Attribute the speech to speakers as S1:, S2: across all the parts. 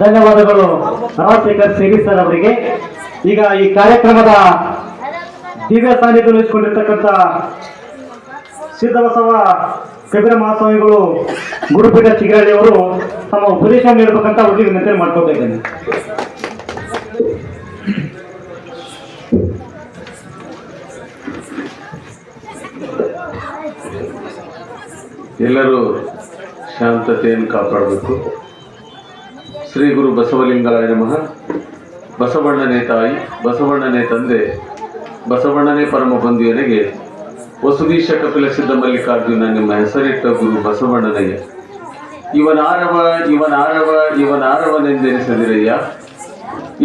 S1: ಧನ್ಯವಾದಗಳು ರಾಜಶೇಖರ್ ಸೇರಿ ಸರ್ ಅವರಿಗೆ. ಈಗ ಈ ಕಾರ್ಯಕ್ರಮದ ದಿವ್ಯ ಸಾನ್ನಿಧ್ಯ ವಹಿಸಿಕೊಂಡಿರ್ತಕ್ಕಂಥ ಸಿದ್ಧಬಸವ ಕಬೀರ ಮಹಾಸ್ವಾಮಿಗಳು ಗುರುಪೀಠ ಚಿಗರಳ್ಳಿ ಅವರು ತಮ್ಮ ಉಪದೇಶ ನೀಡಬೇಕಂತ ಅವರಿಗೆ ವಿನಂತಿ ಮಾಡ್ಕೊತಾ ಇದ್ದೇನೆ.
S2: ಎಲ್ಲರೂ ಶಾಂತತೆಯನ್ನು ಕಾಪಾಡಬೇಕು. ಶ್ರೀ ಗುರು ಬಸವಲಿಂಗಾಯ ನಮಃ. ಬಸವಣ್ಣನೇ ತಾಯಿ, ಬಸವಣ್ಣನೇ ತಂದೆ, ಬಸವಣ್ಣನೇ ಪರಮ ಬಂಧುವನಿಗೆ ವಸುದೀಶ ಕಪಿಲ ಸಿದ್ಧ ಮಲ್ಲಿಕಾರ್ಜುನ ನಿಮ್ಮ ಹೆಸರಿಟ್ಟ ಗುರು ಬಸವಣ್ಣನಯ್ಯ. ಇವನಾರವ ಇವನಾರವ ಇವನಾರವನೆಂದೆನಿಸದಿರಯ್ಯ,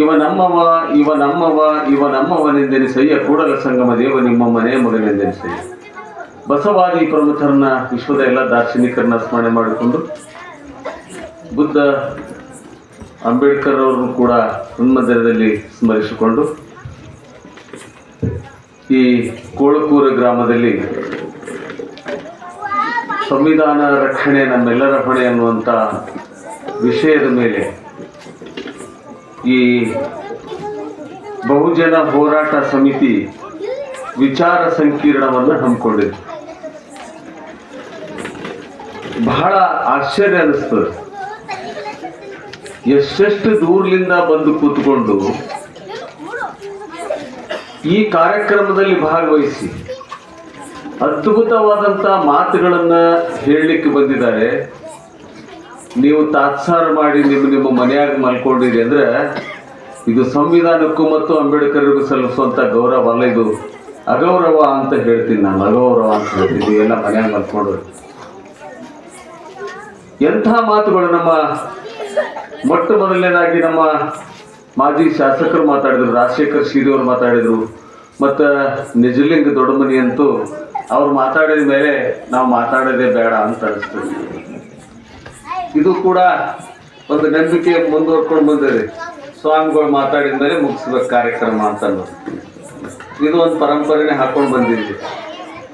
S2: ಇವನಮ್ಮವ ಇವನಮ್ಮವ ಇವನಮ್ಮವನೆಂದೆನಿಸಯ್ಯ, ಕೂಡಲ ಸಂಗಮ ದೇವ ನಿಮ್ಮ ಮನೆಯ ಮಗನೆಂದೆನಿಸಯ್ಯ. ಬಸವಾದಿ ಪ್ರಮುಖರನ್ನ, ವಿಶ್ವದ ಎಲ್ಲ ದಾರ್ಶನಿಕರನ್ನ ಸ್ಮರಣೆ ಮಾಡಿಕೊಂಡು, ಬುದ್ಧ ಅಂಬೇಡ್ಕರ್ ಅವರನ್ನು ಕೂಡ ಹನುಮಂದಿರದಲ್ಲಿ ಸ್ಮರಿಸಿಕೊಂಡು, ಈ ಕೋಳಕೂರ ಗ್ರಾಮದಲ್ಲಿ ಸಂವಿಧಾನ ರಕ್ಷಣೆ ನಮ್ಮೆಲ್ಲರ ಹೊಣೆ ಅನ್ನುವಂಥ ವಿಷಯದ ಮೇಲೆ ಈ ಬಹುಜನ ಹೋರಾಟ ಸಮಿತಿ ವಿಚಾರ ಸಂಕಿರಣವನ್ನು ಹಮ್ಮಿಕೊಂಡಿದೆ. ಬಹಳ ಆಶ್ಚರ್ಯ ಅನಿಸ್ತದೆ. ಎಷ್ಟೆಷ್ಟು ದೂರದಿಂದ ಬಂದು ಕೂತ್ಕೊಂಡು ಈ ಕಾರ್ಯಕ್ರಮದಲ್ಲಿ ಭಾಗವಹಿಸಿ ಅದ್ಭುತವಾದಂಥ ಮಾತುಗಳನ್ನ ಹೇಳಲಿಕ್ಕೆ ಬಂದಿದ್ದಾರೆ. ನೀವು ತಾತ್ಸಾರ ಮಾಡಿ ನಿಮ್ಮ ಮನೆಯಾಗ ಮಲ್ಕೊಂಡಿರಿ ಅಂದ್ರೆ ಇದು ಸಂವಿಧಾನಕ್ಕೂ ಮತ್ತು ಅಂಬೇಡ್ಕರ್ಗೂ ಸಲ್ಲಿಸುವಂಥ ಗೌರವ ಅಲ್ಲ, ಇದು ಅಗೌರವ ಅಂತ ಹೇಳ್ತೀನಿ ನಾನು. ಅಗೌರವ ಅಂತ ಹೇಳ್ತೀನಿ ಎಲ್ಲ ಮನೆಯಾಗ ಮಲ್ಕೊಂಡು. ಎಂಥ ಮಾತುಗಳು! ನಮ್ಮ ಮೊಟ್ಟ ಮೊದಲನೇದಾಗಿ ನಮ್ಮ ಮಾಜಿ ಶಾಸಕರು ಮಾತಾಡಿದ್ರು, ರಾಜಶೇಖರ್ ಶಿರಿ ಅವರು ಮಾತಾಡಿದ್ರು, ಮತ್ತು ನಿಜಲಿಂಗ ದೊಡ್ಡಮನಿ ಅಂತೂ ಅವ್ರು ಮಾತಾಡಿದ ಮೇಲೆ ನಾವು ಮಾತಾಡೋದೇ ಬೇಡ ಅಂತ ಅನಿಸ್ತದೆ. ಇದು ಕೂಡ ಒಂದು ನಂಬಿಕೆ ಮುಂದುವರ್ಕೊಂಡು ಬಂದಿದೆ. ಸ್ವಾಮಿಗಳು ಮಾತಾಡಿದ ಮೇಲೆ ಮುಗಿಸ್ಬೇಕು ಕಾರ್ಯಕ್ರಮ ಅಂತ ಅನ್ನೋದು ಇದು ಒಂದು ಪರಂಪರೆನೇ ಹಾಕೊಂಡು ಬಂದಿದ್ವಿ.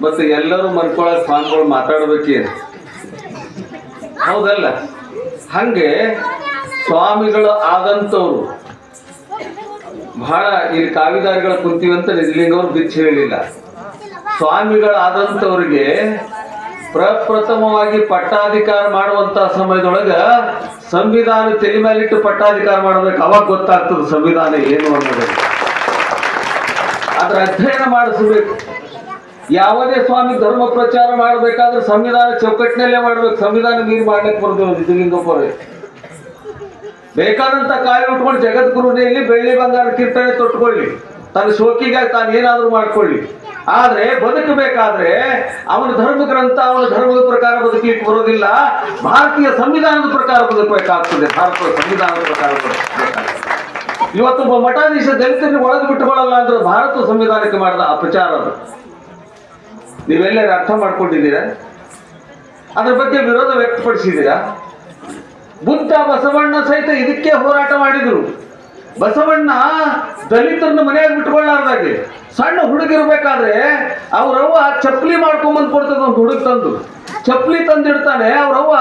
S2: ಮತ್ತು ಎಲ್ಲರೂ ಮನ್ಕೊಳಕ್ಕೆ ಸ್ವಾಮಿಗಳು ಮಾತಾಡ್ಬೇಕೇನು, ಹೌದಲ್ಲ? ಹಂಗೆ ಸ್ವಾಮಿಗಳು ಆದಂಥವ್ರು ಬಹಳ ಇಲ್ಲಿ ಕಾವಿದಾರಿಗಳ ಕುಂತೀವಂತ ನಿಜಲಿಂಗವ್ರು ಬಿಚ್ಚಿ ಹೇಳಿಲ್ಲ. ಸ್ವಾಮಿಗಳಾದಂಥವ್ರಿಗೆ ಪ್ರಪ್ರಥಮವಾಗಿ ಪಟ್ಟಾಧಿಕಾರ ಮಾಡುವಂತ ಸಮಯದೊಳಗ ಸಂವಿಧಾನ ತಲೆ ಮೇಲಿಟ್ಟು ಪಟ್ಟಾಧಿಕಾರ ಮಾಡಬೇಕು. ಅವಾಗ ಗೊತ್ತಾಗ್ತದೆ ಸಂವಿಧಾನ ಏನು ಅನ್ನೋದು. ಅದ್ರ ಅಧ್ಯಯನ ಮಾಡಿಸಬೇಕು. ಯಾವುದೇ ಸ್ವಾಮಿ ಧರ್ಮ ಪ್ರಚಾರ ಮಾಡಬೇಕಾದ್ರೆ ಸಂವಿಧಾನ ಚೌಕಟ್ಟಿನಲ್ಲೇ ಮಾಡ್ಬೇಕು. ಸಂವಿಧಾನ ಮೀರಿ ಮಾಡ್ಲಿಕ್ಕೆ ಬರೋದು ನಿಜಲಿಂಗಪ್ಪರ. ಬೇಕಾದಂತ ಕಾಯಿ ಉಟ್ಕೊಂಡು ಜಗದ್ಗುರುನೇ ಇಲ್ಲಿ ಬೆಳ್ಳಿ ಬಂಗಾರ ಕಿರ್ತನೆ ತೊಟ್ಕೊಳ್ಳಿ, ತನ್ನ ಶೋಕಿಗಾಗಿ ತಾನು ಏನಾದರೂ ಮಾಡ್ಕೊಳ್ಳಿ. ಆದ್ರೆ ಬದುಕಬೇಕಾದ್ರೆ ಅವನ ಧರ್ಮ ಗ್ರಂಥ, ಅವನ ಧರ್ಮದ ಪ್ರಕಾರ ಬದುಕಲಿಕ್ಕೆ ಬರೋದಿಲ್ಲ. ಭಾರತೀಯ ಸಂವಿಧಾನದ ಪ್ರಕಾರ ಬದುಕಬೇಕಾಗ್ತದೆ. ಭಾರತದ ಸಂವಿಧಾನದ ಪ್ರಕಾರ ಬದುಕಬೇಕಾಗ್ತದೆ. ಇವತ್ತು ಮಠಾಧೀಶ ದಲಿತರಿಗೆ ಒಳಗೆ ಬಿಟ್ಟುಕೊಳ್ಳಲ್ಲ ಅಂದ್ರೆ ಭಾರತ ಸಂವಿಧಾನಕ್ಕೆ ಮಾಡಿದ ಅಪಚಾರ ಅದು. ನೀವೆಲ್ಲರೂ ಅರ್ಥ ಮಾಡ್ಕೊಂಡಿದ್ದೀರಾ? ಅದ್ರ ಬಗ್ಗೆ ವಿರೋಧ ವ್ಯಕ್ತಪಡಿಸಿದ್ದೀರಾ? ಬುದ್ಧ ಬಸವಣ್ಣ ಸಹಿತ ಇದಕ್ಕೆ ಹೋರಾಟ ಮಾಡಿದ್ರು. ಬಸವಣ್ಣ ದಲಿತರನ್ನ ಮನೆಯಾಗ ಬಿಟ್ಕೊಳ್ಳಾರ್ದಾಗೆ ಸಣ್ಣ ಹುಡುಗಿರ್ಬೇಕಾದ್ರೆ ಅವ್ರವ್ವ ಚಪ್ಪಲಿ ಮಾಡ್ಕೊಂಬಂದು ಕೊಡ್ತದ. ಒಂದು ಹುಡುಗ ತಂದು ಚಪ್ಪಲಿ ತಂದಿಡ್ತಾನೆ. ಅವ್ರವ್ವ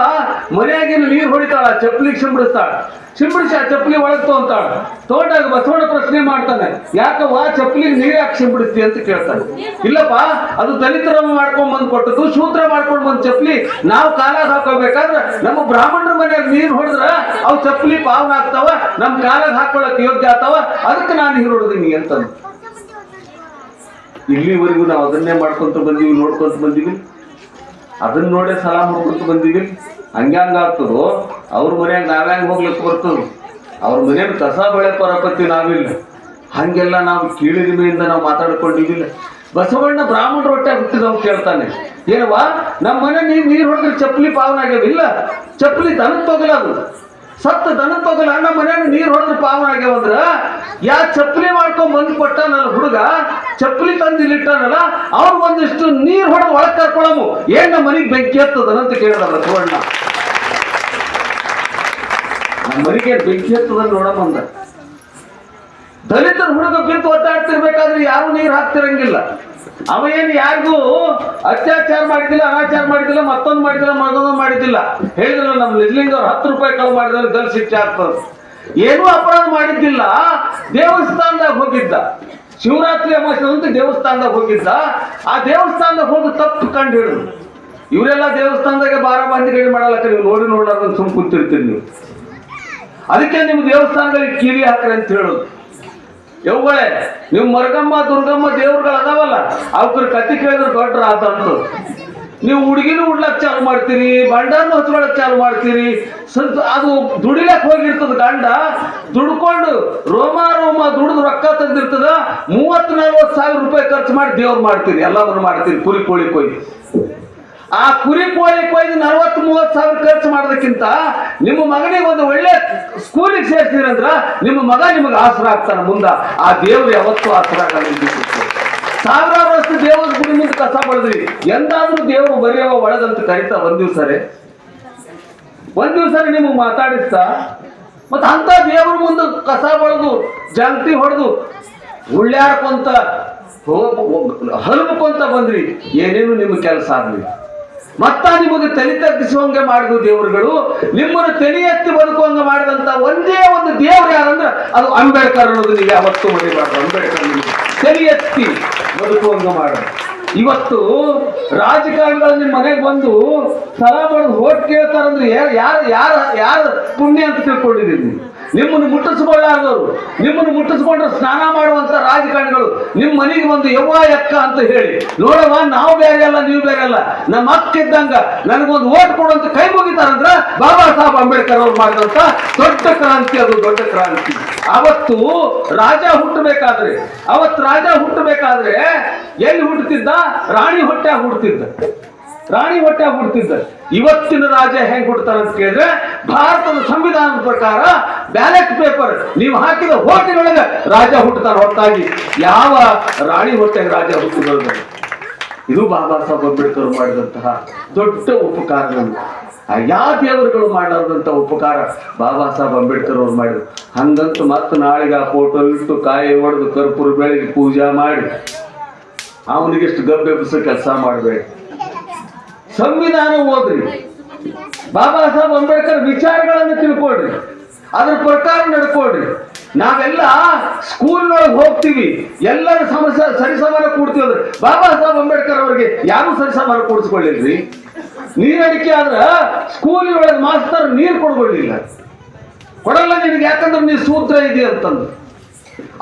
S2: ಮನೆಯಾಗಿನ ನೀರು ಹೊಡಿತಾಳ, ಚಪ್ಪಲಿಗೆ ಸಿಂಬಡಿಸ್ತಾಳ. ಸಿಂಬಡಿಸಿ ಆ ಚಪ್ಪಲಿ ಒಳಗೆ ತಗೊಂತಾಳ. ತಗೊಂಡಾಗ ಬಸವಣ್ಣ ಪ್ರಶ್ನೆ ಮಾಡ್ತಾನೆ, ಯಾಕವ್ವ ಚಪ್ಪಲಿಗೆ ನೀರು ಯಾಕೆ ಸಿಂಬಡಿಸ್ತಿ ಅಂತ ಕೇಳ್ತಾನೆ. ಇಲ್ಲಪ್ಪ, ಅದು ದಲಿತರ ಮಾಡ್ಕೊಂಡ್ ಬಂದು ಕೊಟ್ಟದ್ದು, ಶೂದ್ರ ಮಾಡ್ಕೊಂಡು ಬಂದ್ ಚಪ್ಪಲಿ ನಾವು ಕಾಲಾಗ ಹಾಕೋಬೇಕಾದ್ರೆ ನಮ್ಮ ಬ್ರಾಹ್ಮಣರ ಮನೆಯಾಗ ನೀರು ಹೊಡೆದ್ರ ಅವು ಚಪ್ಪಲಿ ಪಾವನ ಆಗ್ತಾವ, ನಮ್ ಕಾಲಾಗ ಹಾಕೊಳಕ್ ಯೋಗ್ಯ ಆಗ್ತಾವ, ಅದಕ್ಕೆ ನಾನು ನೀರು ಹೊಡೆದೀನಿ ಅಂತಂದು. ಇಲ್ಲಿವರೆಗೂ ನಾವು ಅದನ್ನೇ ಮಾಡ್ಕೊಂತ ಬಂದೀವಿ, ನೋಡ್ಕೊಂತ ಬಂದೀವಿ, ಅದನ್ನ ನೋಡೇ ಸಲಾಮ್ ಮಾಡ್ಕೊಂತ ಬಂದೀವಿ. ಹಂಗ್ಯಾಂಗಾಗ್ತದೋ ಅವ್ರ ಮನ್ಯಾಗ ನಾವ್ಯಾಂಗ ಹೋಗ್ಲಿಕ್ಕೆ ಬರ್ತದ? ಅವ್ರ ಮನೇನ ಕಸ ಬೆಳೆ ಪರಪತ್ತಿ ನಾವಿಲ್ಲ. ಹಂಗೆಲ್ಲ ನಾವು ಕೀಳಿರಿಮೆಯಿಂದ ನಾವು ಮಾತಾಡ್ಕೊಂಡಿವಿಲ್ಲ. ಬಸವಣ್ಣ ಬ್ರಾಹ್ಮಣರ ಹೊಟ್ಟೆ ಹುಟ್ಟಿದವ್ ಕೇಳ್ತಾನೆ, ಏನವಾ ನಮ್ಮ ಮನೆ ನೀರು ಹೊಡೆದ್ರೆ ಚಪ್ಪಲಿ ಪಾವನ ಆಗ್ಯಾವಿಲ್ಲ? ಚಪ್ಪಲಿ ದನಕ್ ತಗಲದು, ಸತ್ತ ದನಕ್ ತಗಲ. ನಮ್ಮ ಮನೆಯಾಗ ನೀರು ಹೊಡೆದ್ರೆ ಪಾವನ ಆಗ್ಯಾವಂದ್ರ ಯಾ ಚಪ್ಪಲಿ ಮಾಡ್ಕೊಂಡ್ ಬಂದು ಕೊಟ್ಟಾನಲ್ಲ ಹುಡುಗ, ಚಪ್ಪಲಿ ತಂದು ಇಲ್ಲಿಟ್ಟಾನಲ್ಲ, ಅವ್ರು ಒಂದಿಷ್ಟು ನೀರು ಹೊಡೆದು ಒಳಗೆ ಕರ್ಕೊಳಮು, ಏನ್ ನಮ್ಮ ಮನೆಗೆ ಬೆಂಕಿ ಹತ್ತದನಂತ ಕೇಳಿದ ಬಸವಣ್ಣ. ನಮ್ಮ ಮನೆಗೆ ಬೆಂಕಿ ಹತ್ತದ ನೋಡಮ್ಮಂದ. ದಲಿತರ ಹುಡುಗ ಬಿದ್ದು ಒದ್ದಾಡ್ತಿರ್ಬೇಕಾದ್ರೆ ಯಾರು ನೀರು ಹಾಕ್ತಿರಂಗಿಲ್ಲ. ಅವ ಏನು ಯಾರಿಗೂ ಅತ್ಯಾಚಾರ ಮಾಡಿದಿಲ್ಲ, ಅನಾಚಾರ ಮಾಡಿದಿಲ್ಲ, ಮತ್ತೊಂದು ಮಾಡಿದಿಲ್ಲ, ಮಗದೊಂದು ಮಾಡಿದ್ದಿಲ್ಲ. ಹೇಳಿದ್ರಲ್ಲ ನಮ್ಮ ನಿಜಲಿಂಗ ಅವ್ರು 10 ರೂಪಾಯಿ ಕಳು ಮಾಡಿದ್ರೆ ಗಲ್ ಶಿಕ್ಷೆ ಆಗ್ತದೆ. ಏನೂ ಅಪರಾಧ ಮಾಡಿದ್ದಿಲ್ಲ. ದೇವಸ್ಥಾನದಾಗ ಹೋಗಿದ್ದ, ಶಿವರಾತ್ರಿ ಅಮಾವಾಸ್ಯೆ ಅಂತ ದೇವಸ್ಥಾನದಾಗ ಹೋಗಿದ್ದ. ಆ ದೇವಸ್ಥಾನದಾಗ ಹೋಗಿ ತಪ್ಪು ಕಂಡು ಹಿಡಿದು. ಇವರೆಲ್ಲ ದೇವಸ್ಥಾನದಾಗ ಬಾರಾಬಂದಿ ಗಡಿ ಮಾಡಲಕ್ಕ, ನೀವು ನೋಡಿ ನೋಡ್ಲಾರ್ದಂಗೆ ಸುಮ್ ಕೂತಿರ್ತೀರಿ ನೀವು. ಅದಕ್ಕೆ ನಿಮ್ಮ ದೇವಸ್ಥಾನಗಳಿಗೆ ಕೀಲಿ ಹಾಕ್ರಿ ಅಂತ ಹೇಳೋದು. ಯವ್ವಳೆ, ನೀವು ಮರಗಮ್ಮ ದುರ್ಗಮ್ಮ ದೇವ್ರುಗಳು ಅದಾವಲ್ಲ, ಅವ್ರ ಕತಿ ಕೇಳಿದ್ರೆ ದೊಡ್ಡ ಆತಂತ. ನೀವು ಹುಡುಗಿನೂ ಉಡ್ಲಕ್ ಚಾಲು ಮಾಡ್ತೀರಿ, ಬಂಡಾರನು ಹಚ್ಕೊಳಕ್ ಚಾಲು ಮಾಡ್ತೀರಿ. ಸ್ವಲ್ಪ ಅದು ದುಡಿಲಕ್ ಹೋಗಿರ್ತದ ಗಂಡ, ದುಡ್ಕೊಂಡು ರೋಮ ದುಡಿದು ರೊಕ್ಕ ತಂದಿರ್ತದ. 30-40 ಸಾವಿರ ರೂಪಾಯಿ ಖರ್ಚು ಮಾಡಿ ದೇವ್ರು ಮಾಡ್ತೀರಿ, ಎಲ್ಲಾದ್ರೂ ಮಾಡ್ತೀರಿ. ಕುರಿ ಕೋಳಿ ಕೊಯ್ದು, ಆ ಕುರಿ ಕೋಳಿ ಕೊಯ್ದು 40-30 ಸಾವಿರ ಖರ್ಚು ಮಾಡೋದಕ್ಕಿಂತ ನಿಮ್ಮ ಮಗನಿಗೆ ಒಂದು ಒಳ್ಳೆ ಸ್ಕೂಲಿಗೆ ಸೇರಿಸ್ತೀರಂದ್ರ ನಿಮ್ಮ ಮಗ ನಿಮಗೆ ಆಸರ ಆಗ್ತಾನೆ ಮುಂದ. ಆ ದೇವ್ರು ಯಾವತ್ತೂ ಆಸರ ಆಗಲ್ಲ. ಸಾವಿರಾರು ವರ್ಷ ದೇವ್ರ ಗುಡಿ ಮುಂದೆ ಕಸ ಬಳಿದ್ರಿ, ಎಂದಾದ್ರೂ ದೇವರು ಬರೆಯವ ಒಳಗಂತ ಕರಿತಾ ಒಂದ್ ದಿವ್ಸ ನಿಮಗೆ ಮಾತಾಡಿಸ್ತಾ? ಮತ್ತ ಅಂತ ದೇವ್ರ ಮುಂದೆ ಕಸ ಬಳಿದು ಜಂತಿ ಹೊಡೆದು ಉಳ್ಳ್ಯಾಡ್ಕೊಂತ ಹಲ್ಕೊಂತ ಬಂದ್ರಿ, ಏನೇನು ನಿಮ್ಮ ಕೆಲಸ ಆಗ್ಲಿ. ಮತ್ತ ನಿಮಗೆ ತಲೆ ತಗ್ಗಿಸುವಂಗೆ ಮಾಡಿದ ದೇವರುಗಳು, ನಿಮ್ಮನ್ನು ತಲೆ ಎತ್ತಿ ಬದುಕುವಂಗ ಮಾಡಿದಂತ ಒಂದೇ ಒಂದು ದೇವ್ರು ಯಾರಂದ್ರೆ ಅದು ಅಂಬೇಡ್ಕರ್ ಅನ್ನೋದು ನೀವು ಯಾವತ್ತೂ ಮರಿಬಾರ್ದು. ಅಂಬೇಡ್ಕರ್ ತಲೆ ಎತ್ತಿ ಬದುಕುವಂಗ ಮಾಡೋದು. ಇವತ್ತು ರಾಜಕಾರಣಿಗಳು ನಿಮ್ಮ ಮನೆಗೆ ಬಂದು ಸಲ ಮಾಡೋದು ಓಟ್ ಕೇಳ್ತಾರಂದ್ರೆ ಯಾರು ಪುಣ್ಯ ಅಂತ ತಿಳ್ಕೊಂಡಿದ್ದೀರಿ. ನಿಮ್ಮನ್ನು ಮುಟ್ಟಿಸ್ಕೊಳ್ಳಾರ್ದವ್ರು, ನಿಮ್ಮನ್ನು ಮುಟ್ಟಿಸ್ಕೊಂಡ್ರೆ ಸ್ನಾನ ಮಾಡುವಂತ ರಾಜಕಾರಣಿಗಳು ನಿಮ್ಮ ಮನೆಗೆ ಬಂದು ಯವ್ವ ಎಕ್ಕ ಅಂತ ಹೇಳಿ, ನೋಡವ ನಾವು ಬೇರೆ ಅಲ್ಲ ನೀವು ಬೇರೆ ಅಲ್ಲ, ನಮ್ಮ ಅಕ್ಕ ಇದ್ದಂಗ ನನಗೊಂದು ಓಟ್ ಕೊಡುವಂತ ಕೈ ಮುಗಿತಾರಂದ್ರ ಬಾಬಾ ಸಾಹೇಬ್ ಅಂಬೇಡ್ಕರ್ ಅವ್ರು ಮಾಡಿದಂತ ದೊಡ್ಡ ಕ್ರಾಂತಿ. ಅದು ದೊಡ್ಡ ಕ್ರಾಂತಿ. ಅವತ್ತು ರಾಜ ಹುಟ್ಟಬೇಕಾದ್ರೆ ಎಲ್ಲಿ ಹುಟ್ಟುತ್ತಿದ್ದ? ರಾಣಿ ಹೊಟ್ಟೆ ಹುಟ್ಟುತ್ತಿದ್ದ. ಇವತ್ತಿನ ರಾಜ ಹೆಂಗ್ ಹುಡ್ತಾರಂತ ಕೇಳಿದ್ರೆ, ಭಾರತದ ಸಂವಿಧಾನದ ಪ್ರಕಾರ ಬ್ಯಾಲೆಟ್ ಪೇಪರ್ ನೀವು ಹಾಕಿದ ಹೋಟೆಲ್ನೊಳಗೆ ರಾಜ ಹುಟ್ಟುತ್ತಾರ, ಹೊರತಾಗಿ ಯಾವ ರಾಣಿ ಹೊಟ್ಟೆಗೆ ರಾಜ ಹುಟ್ಟಿರೋದು. ಇದು ಬಾಬಾ ಸಾಹೇಬ್ ಅಂಬೇಡ್ಕರ್ ಮಾಡಿದಂತಹ ದೊಡ್ಡ ಉಪಕಾರಗಳು. ಯಾವ ದೇವರುಗಳು ಮಾಡಾರ್ದಂತ ಉಪಕಾರ ಬಾಬಾ ಸಾಹೇಬ್ ಅಂಬೇಡ್ಕರ್ ಅವ್ರು ಮಾಡಿದ್ರು. ಹಂಗಂತ ಮತ್ತೆ ನಾಳೆಗೆ ಆ ಫೋಟೋ ಇಟ್ಟು ಕಾಯಿ ಹೊಡೆದು ಕರ್ಪೂರ ಬೆಳಗ್ಗೆ ಪೂಜಾ ಮಾಡಿ ಅವನಿಗೆಷ್ಟು ಗಬ್ಬೆಬ್ಬಿಸೋ ಕೆಲಸ ಮಾಡಬೇಡಿ. ಸಂವಿಧಾನ ಓದ್ರಿ, ಬಾಬಾ ಸಾಹೇಬ್ ಅಂಬೇಡ್ಕರ್ ವಿಚಾರಗಳನ್ನು ತಿಳ್ಕೊಳ್ರಿ, ಅದ್ರ ಪ್ರಕಾರ ನಡ್ಕೊಳ್ರಿ. ನಾವೆಲ್ಲ ಸ್ಕೂಲ್ನೊಳಗೆ ಹೋಗ್ತೀವಿ, ಎಲ್ಲರ ಸಮಸ್ಯೆ ಸರಿಸಮಾನ ಕೂಡ್ತೀವಿ ಅಂದ್ರೆ ಬಾಬಾ ಸಾಹೇಬ್ ಅಂಬೇಡ್ಕರ್ ಅವ್ರಿಗೆ ಯಾರು ಸರಿಸಮಾನ ಕೂಡಿಸ್ಕೊಳ್ಳಿಲ್ರಿ. ನೀರಡಿಕೆ ಆದ್ರ ಸ್ಕೂಲಿನೊಳಗೆ ಮಾಸ್ತರ್ ನೀರು ಕೊಡಲ್ಲ ನಿನಗೆ, ಯಾಕಂದ್ರೆ ನೀ ಸೂತ್ರ ಇದೆ ಅಂತಂದು.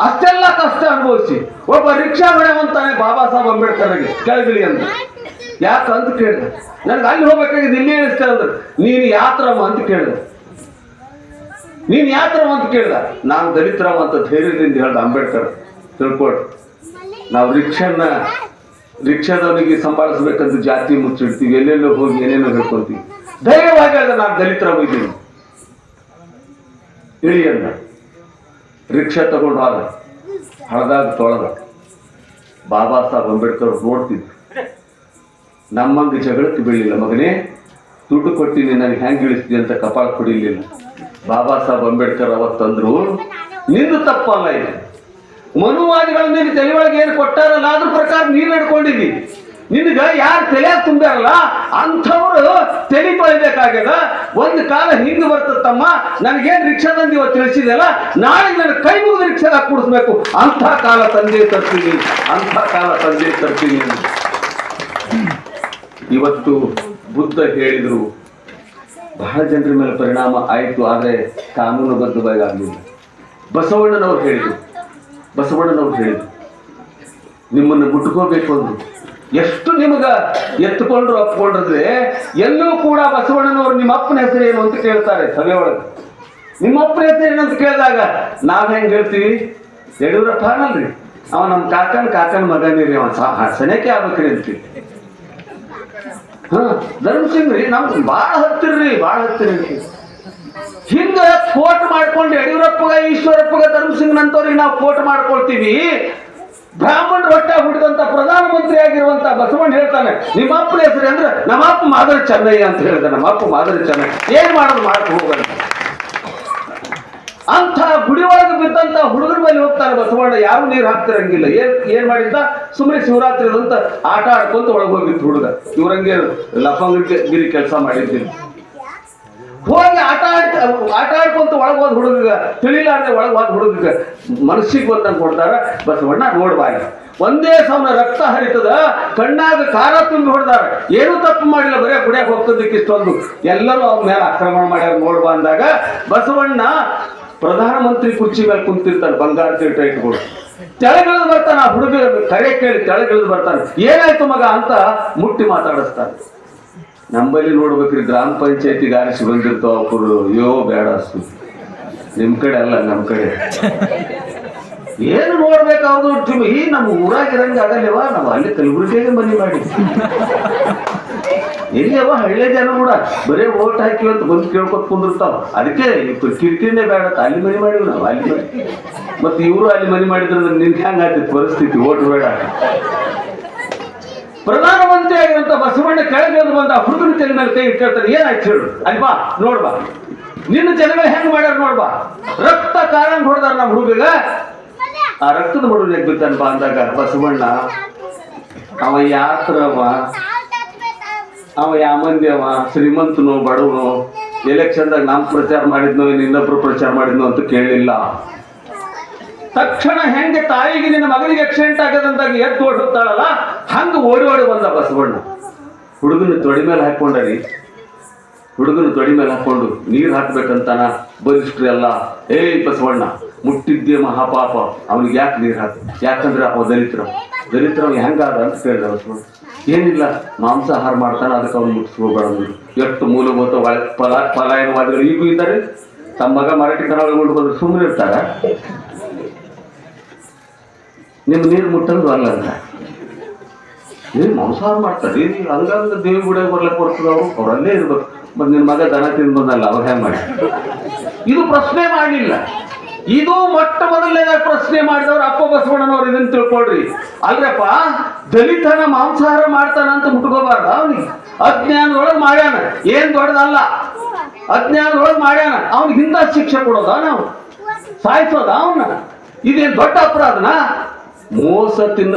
S2: ಅಷ್ಟೆಲ್ಲ ಕಷ್ಟ ಅನುಭವಿಸಿ ಒಬ್ಬ ರಿಕ್ಷಾ ಹೊಡೆಯುವಂತಾನೆ ಬಾಬಾ ಸಾಹೇಬ್ ಅಂಬೇಡ್ಕರ್ಗೆ ಕೆಳಗಿಳಿ ಅಂತ. ಯಾಕಂತ ಕೇಳಿದೆ, ನನ್ಗೆ ಅಲ್ಲಿ ಹೋಗ್ಬೇಕಾಗಿದ್ದು ಇಲ್ಲಿ ಹೇಳಿಸ್ತಾರೆ ಅಂದ್ರೆ, ನೀನು ಯಾತ್ರಮ್ಮ ಅಂತ ಕೇಳಿದೆ. ನಾನು ದಲಿತರಮ್ಮ ಅಂತ ಧೈರ್ಯದಿಂದ ಹೇಳ್ದ ಅಂಬೇಡ್ಕರ್. ತಿಳ್ಕೊಳ್ರಿ, ನಾವು ರಿಕ್ಷಾದವನಿಗೆ ಸಂಭಾಳಿಸ್ಬೇಕಂತ ಜಾತಿ ಮುಚ್ಚಿಡ್ತೀವಿ, ಎಲ್ಲೆಲ್ಲೋ ಹೋಗಿ ಏನೇನೋ ಹೇಳ್ಕೊಳ್ತೀವಿ. ಧೈರ್ಯವಾಗಿ ಅದ ನಾನು ದಲಿತರಮ್ಮ ಇದ್ದೀನಿ ಇಳಿ ಅಂದ. ರಿಕ್ಷಾ ತಗೊಂಡು ಹೋದ, ಹಳದಾಗ ತೊಳೆದ. ಬಾಬಾ ಸಾಹೇಬ್ ಅಂಬೇಡ್ಕರ್ ನೋಡ್ತಿದ್ರು. ನಮ್ಮಂಗೆ ಜಗಳಕ್ಕೆ ಬೀಳಿಲ್ಲ, ಮಗನೇ ದುಡ್ಡು ಕೊಟ್ಟಿನಿ ನನಗೆ ಹೆಂಗೆ ಇಳಿಸ್ತೀನಿ ಅಂತ ಕಪಾಳ ಕೊಡಿಲಿಲ್ಲ. ಬಾಬಾ ಸಾಹೇಬ್ ಅಂಬೇಡ್ಕರ್ ಅವತ್ತಂದ್ರು, ನಿಂದು ತಪ್ಪಲ್ಲ ಇದು. ಮನುವಾದಿಗಳು ನಿನ್ನ ತಲೆ ಒಳಗೆ ಏನು ಕೊಟ್ಟಾರಲ್ಲ ಅದ್ರ ಪ್ರಕಾರ ನೀನು ನಡ್ಕೊಂಡಿದ್ದಿ. ನಿನ್ಗ ಯಾರು ತಲೆಯಾಗ ತುಂಬ್ಯಾರಲ್ಲ ಅಂಥವ್ರು ತಲೆ ತೊಳಿಬೇಕಾಗ್ಯದ. ಒಂದು ಕಾಲ ಹಿಂಗೆ ಬರ್ತದಮ್ಮ, ನನಗೇನು ರಿಕ್ಷಾದಂದು ಇವತ್ತು ತಿಳಿಸಿದೆಲ್ಲ, ನಾಳೆ ನನ್ನ ಕೈ ಮುಗಿದು ರಿಕ್ಷಾದಾಗ ಕೂಡಿಸ್ಬೇಕು. ಅಂಥ ಕಾಲ ತಂದೆ ತರ್ತೀನಿ. ಇವತ್ತು ಬುದ್ಧ ಹೇಳಿದ್ರು, ಬಹಳ ಜನರ ಮೇಲೆ ಪರಿಣಾಮ ಆಯಿತು, ಆದರೆ ಕಾನೂನುಬದ್ಧವಾಗಿ ಆಗಲಿಲ್ಲ. ಬಸವಣ್ಣನವ್ರು ಹೇಳಿದ್ರು, ನಿಮ್ಮನ್ನು ಮುಟ್ಕೋಬೇಕು ಅಂದ್ರು. ಎಷ್ಟು ನಿಮಗ ಎತ್ತುಕೊಂಡ್ರು ಅಪ್ಕೊಂಡ್ರೆ ಎಲ್ಲೂ ಕೂಡ ಬಸವಣ್ಣನವರು ನಿಮ್ಮ ಅಪ್ಪನ ಹೆಸರು ಏನು ಅಂತ ಕೇಳ್ತಾರೆ ಸಭೆ ಒಳಗೆ. ನಿಮ್ಮ ಅಪ್ಪನ ಹೆಸರು ಏನಂತ ಕೇಳಿದಾಗ ನಾವ್ ಹೆಂಗ್ ಹೇಳ್ತೀವಿ? ಯಡಿಯೂರಪ್ಪ ಅನಲ್ರಿ, ಅವ ನಮ್ಮ ಕಾಕನ ಮಗನಿರಿ, ಅವ ಸನೇಕೆ ಆಗ್ಬೇಕ್ರಿ ಅಂತೀವಿ. ಧರ್ಮಸಿಂಗ್ ರೀ ನಮ್ಗೆ ಭಾಳ ಹತ್ತಿರ ಹಿಂಗ ಕೋಟ್ ಮಾಡ್ಕೊಂಡು ಯಡಿಯೂರಪ್ಪಗ ಈಶ್ವರಪ್ಪಗ ಧರ್ಮಸಿಂಗ್ನಂತವ್ರಿಗೆ ನಾವು ಕೋಟ್ ಮಾಡ್ಕೊಳ್ತೀವಿ. ಬ್ರಾಹ್ಮಣ ಹೊಟ್ಟೆ ಹುಟ್ಟಿದಂತ ಪ್ರಧಾನಮಂತ್ರಿ ಆಗಿರುವಂತ ಬಸವಣ್ಣ ಹೇಳ್ತಾನೆ, ನಿಮ್ಮ ಅಪ್ಪನ ಹೆಸರು ಅಂದ್ರೆ ನಮ್ಮ ಅಪ್ಪ ಮಾದರಿ ಚೆನ್ನಯ್ಯ ಅಂತ ಹೇಳಿದ. ನಮ್ಮ ಅಪ್ಪ ಮಾದರಿ ಚೆನ್ನಯ್ಯ, ಏನ್ ಮಾಡೋದು ಮಾಡ್ಕೊ ಹೋಗಂತ. ಅಂತ ಗುಡಿ ಒಳಗೆ ಬಿದ್ದಂತ ಹುಡುಗರ ಮೇಲೆ ಹೋಗ್ತಾನೆ ಬಸವಣ್ಣ. ಯಾರು ನೀರು ಹಾಕ್ತಿರಂಗಿಲ್ಲ. ಏನ್ ಮಾಡಿದ್ದ, ಸುಮ್ಮನೆ ಶಿವರಾತ್ರಿ ಅಂತ ಆಟ ಆಡ್ಕೊಂತ ಒಳಗೆ ಹೋಗಿತ್ತು ಹುಡುಗ. ಇವ್ರಂಗೆ ಲಫಂಗಿರಿ ಕೆಲಸ ಮಾಡಿದ್ದಿಲ್ಲ. ಹೋಗಿ ಆಟ ಆಡ್ಕೊಂತ ಒಳಗೆ ಹೋದ್ ಹುಡುಗ, ತಿಳಿಲಾರ್ದೆ ಒಳಗೆ ಹೋದ್ ಹುಡುಗ ಮನಸ್ಸಿಗೆ ಬಂದಂಗೆ ಕೊಡ್ತಾರ. ಬಸವಣ್ಣ ನೋಡ್ಬಾಯಿ, ಒಂದೇ ಸಮನ ರಕ್ತ ಹರಿತದ, ಕಣ್ಣಾಗ ಖಾರ ತುಂಬಿ ಹೊಡೆದಾರ. ಏನೂ ತಪ್ಪು ಮಾಡಿಲ್ಲ, ಬರೇ ಗುಡಿಯಾಗ ಹೋಗ್ತದಕ್ಕೆ ಇಷ್ಟೊಂದು. ಎಲ್ಲರೂ ಅವ್ರ ಮೇಲೆ ಆಕ್ರಮಣ ಮಾಡ್ಯಾರ. ನೋಡ್ಬಾ ಅಂದಾಗ ಬಸವಣ್ಣ ಪ್ರಧಾನಮಂತ್ರಿ ಕುರ್ಚಿ ಮೇಲೆ ಕುಂತಿರ್ತಾನೆ, ಬಂಗಾರ ತೀರ್ಥ ಇಟ್ಕೊಂಡು. ತೆಳಗಿಳಿದು ಬರ್ತಾನೆ. ಆ ಹುಡುಗ ಕರೆ ಕೇಳಿ ತೆಳಗಿಳಿದು ಬರ್ತಾನೆ. ಏನಾಯ್ತು ಮಗ ಅಂತ ಮುಟ್ಟಿ ಮಾತಾಡಿಸ್ತಾನೆ. ನಂಬಲ್ಲಿ ನೋಡ್ಬೇಕ್ರಿ, ಗ್ರಾಮ ಪಂಚಾಯತಿಗೆ ಆರಿಸಿ ಬಂದಿರ್ತಾವ ಅವರು. ಅಯ್ಯೋ ಬೇಡ ಅಷ್ಟು, ನಿಮ್ ಕಡೆ ಅಲ್ಲ ನಮ್ಮ ಕಡೆ. ಏನು ನೋಡ್ಬೇಕು ಅವ್ರದ್ದು ಈ ನಮ್ಮ ಊರಾಗಿರಂಗ ಆಗಲ್ಲವ. ನಾವು ಅಲ್ಲಿ ಕಲಬುರಗಿಗೆ ಮನೆ ಮಾಡಿ ಎಲ್ಲಿಯವ ಹಳ್ಳಿ ಜನ ಕೂಡ ಬರೇ ಓಟ್ ಹಾಕಿವಿ ಅಂತ ಬಂದು ಕೇಳ್ಕೊತ ಕುಂದಿರ್ತಾವ. ಅದಕ್ಕೆ ಕಿರಿಕಿರಿನೇ ಬೇಡ, ಅಲ್ಲಿ ಮನೆ ಮಾಡಿವಿ ನಾವು, ಅಲ್ಲಿ ಮನೆ. ಮತ್ತೆ ಇವರು ಅಲ್ಲಿ ಮನೆ ಮಾಡಿದ್ರೆ ನಿನ್ ಹೆಂಗ್ ಆಗ್ತಿತ್ತು ಪರಿಸ್ಥಿತಿ, ಓಟ್ ಬೇಡ. ಪ್ರಧಾನಮಂತ್ರಿ ಆಗಿರಂತ ಬಸವಣ್ಣ ಕೆಳಗೆ ಬಂದ ಹುಡುಗನ ತಲೆ ಮೇಲೆ ಕೈ ಇಟ್ಕೊಳ್ತಾರೆ. ಏನಾಯ್ತು ಹೇಳು, ಅಲ್ವಾ ನೋಡ್ಬಾ, ನಿನ್ನ ಜನಗಳು ಹೆಂಗ್ ಮಾಡ್ಯಾರ ನೋಡ್ಬಾ. ರಕ್ತ ಕಾರಂಗ್ ಹೊಡೆದಾರ ನಮ್ಮ ಹುಡುಗ. ಆ ರಕ್ತದ ಹುಡುಗ ಬಿದ್ದಾನಪ್ಪ ಅಂದಾಗ ಬಸವಣ್ಣ ಅವ ಯಾತ್ರವ, ಅವ ಯಾಮಂದಿ, ಅವ ಶ್ರೀಮಂತನು ಬಡವನು, ಎಲೆಕ್ಷನ್ದಾಗ ನಾಮ್ ಪ್ರಚಾರ ಮಾಡಿದ್ನೋ ಇನ್ನೊಬ್ರು ಪ್ರಚಾರ ಮಾಡಿದ್ನೋ ಅಂತ ಕೇಳಲಿಲ್ಲ. ತಕ್ಷಣ ಹೆಂಗೆ ತಾಯಿಗೆ ನಿನ್ನ ಮಗನಿಗೆ ಆಕ್ಸಿಡೆಂಟ್ ಆಗದಂತಾಗ ಎದ್ದು ಓಡಿ ಹೋಗ್ತಾಳಲ್ಲ, ಹಂಗ ಓಡಿ ಓಡಿ ಬಂದ ಬಸವಣ್ಣ. ಹುಡುಗನ ತೊಡಿ ಮೇಲೆ ಹಾಕೊಂಡರಿ, ಹುಡುಗನ ತೊಡಿ ಮೇಲೆ ಹಾಕೊಂಡು ನೀರು ಹಾಕ್ಬೇಕಂತಾನ ಬಲಿಷ್ಟ್ರಿ ಎಲ್ಲ. ಬಸವಣ್ಣ ಮುಟ್ಟಿದ್ದೆ ಮಹಾಪಾಪ, ಅವನಿಗೆ ಯಾಕೆ ನೀರು ಹಾಕಿ, ಯಾಕಂದ್ರೆ ಅವ ದಲಿತರ ಹೆಂಗಾದ ಅಂತ ಕೇಳಿದ ಬಸವಣ್ಣ. ಏನಿಲ್ಲ, ಮಾಂಸಾಹಾರ ಮಾಡ್ತಾನೆ, ಅದಕ್ಕೆ ಅವ್ನು ಮುಟ್ಟಿಸ್ಕೋಬೇಡ. ಎಷ್ಟು ಮೂಲಭೂತ ಪಲಾಯನವಾದಿಗಳು ಈಗೂ ಇದ್ದಾರೆ. ತಮ್ಮ ಮಗ ಮರಾಠಿ ಕನ್ನಡ ಬಂದ್ರೆ ಸುಮ್ಮನೆ ಇರ್ತಾರ. ನಿಮ್ ನೀರು ಮುಟ್ಟಂದು ಅಲ್ಲ ಅಂತ ನೀರು ಮಾಂಸಾಹಾರ ಮಾಡ್ತಾರೆ. ಹಂಗಂದ್ರೆ ದೇವಿ ಗುಡಿಯಾಗ ಬರ್ಲಕ್ಕೆ ಬರ್ತದ, ಅವ್ರಲ್ಲೇ ಇರ್ಬೇಕು. ಮತ್ತೆ ನಿನ್ನ ಮಗ ದನ ತಿಂದು ಬಂದಲ್ಲ, ಅವ್ರು ಹೆಂಗ್ ಮಾಡಿ. ಇದು ಪ್ರಶ್ನೆ ಮಾಡಲಿಲ್ಲ. ಇದು ಮೊಟ್ಟ ಮೊದಲನೇದಾಗಿ ಪ್ರಶ್ನೆ ಮಾಡಿದವ್ರು ಅಪ್ಪ ಬಸವಣ್ಣನವ್ರು. ಇದನ್ನ ತಿಳ್ಕೊಳ್ರಿ. ಅಲ್ರಪ್ಪ, ದಲಿತನ ಮಾಂಸಾಹಾರ ಮಾಡ್ತಾನ ಅಂತ ಮುಟ್ಕೋಬಾರ್ದ. ಅವನಿಗೆ ಅಜ್ಞಾನದೊಳಗೆ ಮಾಡ್ಯಾನ, ಏನ್ ದೊಡ್ಡದಲ್ಲ. ಅಜ್ಞಾನದೊಳಗೆ ಮಾಡ್ಯಾನ, ಅವ್ನಿಗೆ ಹಿಂದ ಶಿಕ್ಷೆ ಕೊಡೋದ, ನಾವು ಸಾಯಿಸೋದ ಅವನ್ನ? ಇದೇನ್ ದೊಡ್ಡ ಅಪರಾಧನ?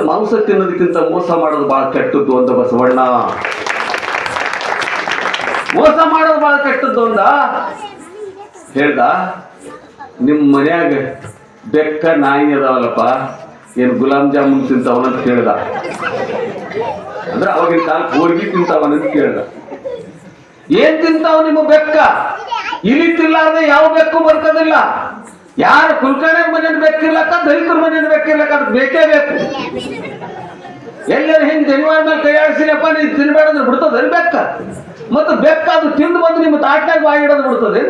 S2: ಮಾಂಸ ತಿನ್ನೋದಕ್ಕಿಂತ ಮೋಸ ಮಾಡೋದು ಬಹಳ ಕೆಟ್ಟದ್ದು ಅಂತ ಬಸವಣ್ಣ. ಮೋಸ ಮಾಡೋದು ಬಹಳ ಕೆಟ್ಟದ್ದು ಅಂದ ಹೇಳ್ದ. ನಿಮ್ ಮನ್ಯಾಗ ಬೆಕ್ಕ ನಾಯಿ ಅದಾವಲ್ಲಪ್ಪ, ಏನ್ ಗುಲಾಬ್ ಜಾಮೂನ್ ತಿಂತಾವನಂತ ಕೇಳ್ದ. ಅಂದ್ರೆ ಅವಾಗಿನ ಕಾಲ ಹೋಳ್ಗಿ ತಿಂತಾವನಂತ ಕೇಳ್ದ. ಏನ್ ತಿಂತಾವ ನಿಮ್ಮ ಬೆಕ್ಕ? ಇಲಿ ತಿನ್ಲಾರ್ದೆ ಯಾವ ಬೆಕ್ಕು ಬರ್ತದಿಲ್ಲ. ಯಾರು ಕುಲ್ಕರ್ಣಿ ಮನೇಲಿ ಬೇಕಿರ್ಲಕ್ಕ, ದಲಿತರ ಮನೇಲಿ ಬೇಕಿರ್ಲಕ್ಕ, ಅದು ಬೇಕೇ ಬೇಕು. ಎಲ್ಲರೂ ಹಿಂಗೆ ಜನಿವಾರ ಮೇಲೆ ಕೈ ಆಡಿಸಿನಪ್ಪ, ನೀವು ತಿನ್ಬೇಡಂದ್ರೆ ಬಿಡ್ತದೆ ಬೆಕ್ಕ. ಮತ್ತು ಬೆಕ್ಕ ಅದು ತಿಂದು ಬಂದು ನಿಮ್ಮ ತಾಟ್ನಾಗ ಬಾಯಿ ಇಡೋದು ಬಿಡ್ತದೆ,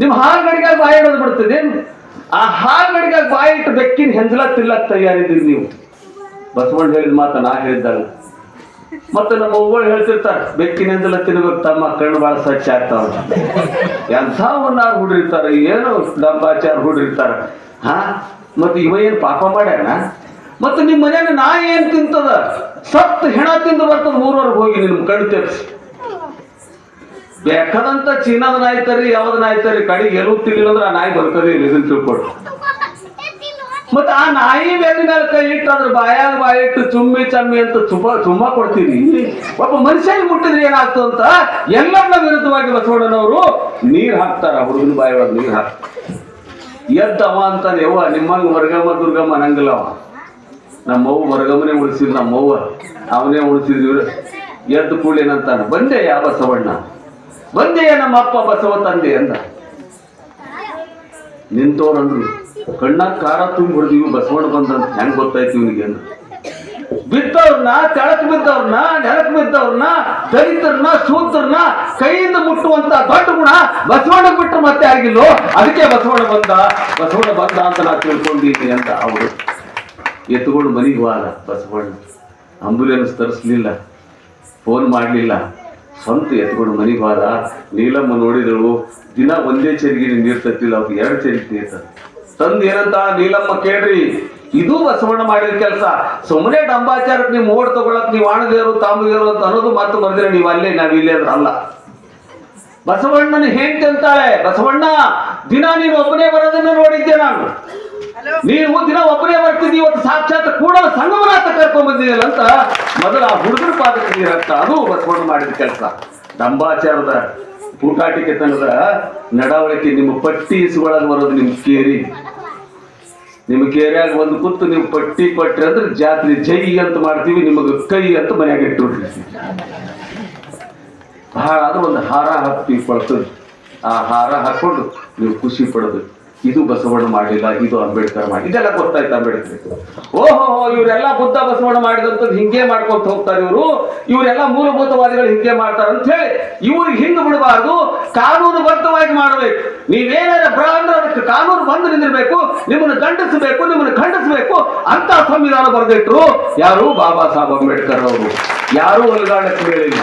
S2: ನಿಮ್ಮ ಹಾಲು ಗಡಿಗಾಗಿ ಬಾಯಿ ಇಡೋದು ಬಿಡ್ತದೆ. ಆ ಹಾಲು ಗಡಿಗಾಗಿ ಬಾಯಿ ಇಟ್ಟು ಬೆಕ್ಕಿನ ಹೆಂಜಲ ತಿಲ್ಲಕ್ ತಯಾರಿದ್ದೀರಿ ನೀವು. ಬಸವಣ್ಣ ಹೇಳಿದ ಮಾತ ನಾ ಹೇಳಿದ್ದಲ್ಲ. ಮತ್ತೆ ನಮ್ಮ ಅವ್ಗಳು ಹೇಳ್ತಿರ್ತಾರೆ, ಬೆಕ್ಕಿನ ಹೆಂಜಲ ತಿನ್ಬೇಕು ತಮ್ಮ, ಕಣ್ಣು ಭಾಳ ಸ್ವಚ್ಛ ಆಗ್ತಾವ. ಎಂಥವನ್ನಾರು ಹುಡಿರ್ತಾರೆ, ಏನು ಡಂಬಾಚಾರ ಹುಡಿರ್ತಾರ. ಮತ್ತೆ ಇವ ಏನು ಪಾಪ ಮಾಡ್ಯಾನ? ಮತ್ತೆ ನಿಮ್ಮ ಮನೇನ ನಾಯಿ ಏನ್ ತಿಂತದ? ಸತ್ತು ಹೆಣ ತಿಂದು ಬರ್ತದ. ಊರವರೆಗೆ ಹೋಗಿ ನಿಮ್ ಕಣ್ಣು ತೆಪ್ಸಿ. ಬೇಕಾದಂತ ಚೀನಾದ ನಾಯಿ ತರಿ, ಯಾವ್ದು ನಾಯಿ ತರಿ, ಕಡೆಗೆ ಎಲ್ಲೂ ತಿನ್ಲಿಲ್ಲ ಅಂದ್ರೆ ಆ ನಾಯಿ ಬರ್ತದೆ. ಇದನ್ನ ತಿಳ್ಕೊಡು. ಮತ್ತೆ ಆ ನಾಯಿ ಬೆನ್ನ ಮೇಲೆ ಕೈ ಇಟ್ಟು ಅದ್ರ ಬಾಯಿಟ್ಟು ಚುಮ್ಮಿ ಚಮ್ಮಿ ಅಂತ ಚುಮ್ಮ ಕೊಡ್ತೀವಿ. ಒಬ್ಬ ಮನುಷ್ಯನಿಗೆ ಮುಟ್ಟಿದ್ರೆ ಏನಾಗ್ತದೆ ಅಂತ ಎಲ್ಲರನ್ನ ವಿರುದ್ಧವಾಗಿ ಬಸವಣ್ಣನವರು ನೀರ್ ಹಾಕ್ತಾರ. ಹುಡುಗನ ಬಾಯಿ ಒಳಗೆ ನೀರ್ ಹಾಕ್ತಾರ. ಎದ್ದವ ಅಂತಾನೆ, ಯವ್ವ ನಿಮ್ಮಂಗ ವರ್ಗಮ್ಮ ದುರ್ಗಮ್ಮ ಅನ್ನಂಗಿಲ್ಲ ಅವ. ನಮ್ಮವ್ವ ವರ್ಗಮ್ಮನೇ ಉಳಿಸಿದ್, ನಮ್ಮವ್ವ ಅವನೇ ಉಳಿಸಿದ್ವಿ. ಎದ್ದು ಕೂಡೇನಂತಾನ, ಬಂದೆ ಯಾ ಬಸವಣ್ಣ, ಬಂದೆಯ ನಮ್ಮ ಅಪ್ಪ ಬಸವ ತಂದೆ ಅಂದ. ನಿಂತವ್ರಂದ್ರು ಕಣ್ಣಾಗ ಖಾರ ತುಂಬಿ ಹೊಡೆದಿವಿ, ಬಸವಣ್ಣ ಬಂದಂತ ಹೆಂಗ್ ಗೊತ್ತಾಯ್ತು ಇವನಿಗೆ ಅಂದ್ರು. ಬಿದ್ದವ್ರನ್ನ, ತೆಳಕ್ ಬಿದ್ದವ್ರನ್ನ, ನೆಲಕ್ ಬಿದ್ದವ್ರನ್ನ, ದಲಿತರನ್ನ, ಶೂದ್ರನ್ನ ಕೈಯಿಂದ ಮುಟ್ಟುವಂತ ದೊಡ್ಡ ಗುಣ ಬಸವಣ್ಣ ಬಿಟ್ಟರು ಮತ್ತೆ ಆಗಿಲ್ಲೋ. ಅದಕ್ಕೆ ಬಸವಣ್ಣ ಬಂದ ಅಂತ ನಾ ತಿಳ್ಕೊಂಡಿದ್ದೀನಿ ಅಂತ. ಅವರು ಎತ್ತುಕೊಂಡು ಮನೆಗೆ ಹೋದ ಬಸವಣ್ಣ. ಆಂಬುಲೆನ್ಸ್ ತರಿಸ್ಲಿಲ್ಲ, ಫೋನ್ ಮಾಡಲಿಲ್ಲ, ಸ್ವಂತ ಎತ್ಕೊಂಡು ಮನೆಗೆ ಹೋದ. ನೀಲಮ್ಮ ನೋಡಿದಳು, ದಿನ ಒಂದೇ ಚರಿಗೆ ನೀರು ತತ್ತಿಲ್ಲ, ಅವ್ರಿಗೆ 2 ಚರಿಗೆ ನೀರು ತಂದು ಏನಂತ, ನೀಲಮ್ಮ ಕೇಳ್ರಿ, ಇದು ಬಸವಣ್ಣ ಮಾಡಿದ ಕೆಲಸ. ಸುಮ್ಮನೆ ಡಂಬಾಚಾರಕ್ಕೆ ನೀವು ಓಡ್ ತಗೊಳಕ್ ನೀವು ಆಣದೇವರು ತಾಂಬದೇವರು ಅಂತ ಅನ್ನೋದು ಮಾತು ಬರ್ದಿರ ನೀವು ಅಲ್ಲೇ ನಾವಿಲ್ಲೇ ಅಂದ್ರೆ ಅಲ್ಲ. ಬಸವಣ್ಣನ ಹೆಂಡತಿ ಅಂತಾಳೆ, ಬಸವಣ್ಣ ದಿನ ನೀನು ಒಬ್ಬನೇ ಬರೋದನ್ನ ನೋಡಿದ್ದೆ ನಾನು. ನೀವು ದಿನ ಒಬ್ಬನೇ ಬರ್ತಿದ್ದಿ, ಇವತ್ತು ಸಾಕ್ಷಾತ್ ಕೂಡ ಸಂಗಮನಾಥ ಕರ್ಕೊಂಡ್ ಬಂದಿದೆಯಲ್ಲ ಅಂತ ಮೊದಲ ಆ ಹುಡುಗರ ಪಾದಕ್ಕೆ ನೀರತ್ತ. ಅದು ಬಸವಣ್ಣ ಮಾಡಿದ ಕೆಲಸ. ದಂಬಾಚಾರದ ಪೂಟಾಟಿಕೆ ತನದ ನಡವಳಿಕೆ ನಿಮ್ಮ ಪಟ್ಟಿ ಇಸುಗಳಾಗಿ ಬರೋದು ನಿಮ್ಮ ಕೇರಿ. ನಿಮ್ಮ ಕೇರಿಯಾಗ ಒಂದು ಕೂತು ನೀವು ಪಟ್ಟಿ ಕೊಟ್ರಿ ಅಂದ್ರೆ ಜಾತ್ರೆ ಜೈ ಅಂತ ಮಾಡ್ತೀವಿ, ನಿಮಗೆ ಕೈ ಅಂತ ಮನೆಯಾಗ ಇಟ್ಟು ಬಹಳ ಆದ್ರೂ ಒಂದು ಹಾರ ಹಾಕಿ ಕೊಳ್ತದೆ. ಆ ಹಾರ ಹಾಕೊಂಡು ನೀವು ಖುಷಿ ಪಡೋದು. ಇದು ಬಸವಣ್ಣ ಮಾಡಿಲ್ಲ, ಇದು ಅಂಬೇಡ್ಕರ್ ಮಾಡಿ. ಇದೆಲ್ಲ ಗೊತ್ತಾಯ್ತು ಅಂಬೇಡ್ಕರ್. ಓಹೋ, ಇವರೆಲ್ಲ ಬುದ್ಧ ಬಸವಣ್ಣ ಮಾಡಿದಂಥದ್ದು ಹಿಂಗೆ ಮಾಡ್ಕೊಂತ ಹೋಗ್ತಾರೆ ಇವರು. ಇವರೆಲ್ಲ ಮೂಲಭೂತವಾದಿಗಳು ಹಿಂಗೆ ಮಾಡ್ತಾರೆ ಅಂತ ಹೇಳಿ ಇವ್ರಿಗೆ ಹಿಂಗೆ ಬಿಡಬಾರ್ದು, ಕಾನೂನುಬದ್ಧವಾಗಿ ಮಾಡಬೇಕು. ನೀವೇನಾರ ಬ್ರಾ ಅಂದ್ರೆ ಅದಕ್ಕೆ ಕಾನೂನು ಬಂದು ನಿಂದಿರ್ಬೇಕು, ನಿಮ್ಮನ್ನು ದಂಡಿಸಬೇಕು, ನಿಮ್ಮನ್ನು ಖಂಡಿಸಬೇಕು ಅಂತ ಸಂವಿಧಾನ ಬರೆದಿಟ್ರು ಯಾರು? ಬಾಬಾ ಸಾಹೇಬ್ ಅಂಬೇಡ್ಕರ್ ಅವರು. ಯಾರೂ ಒಲಗಾಡಕ್ಕೆ ಹೇಳಿಲ್ಲ.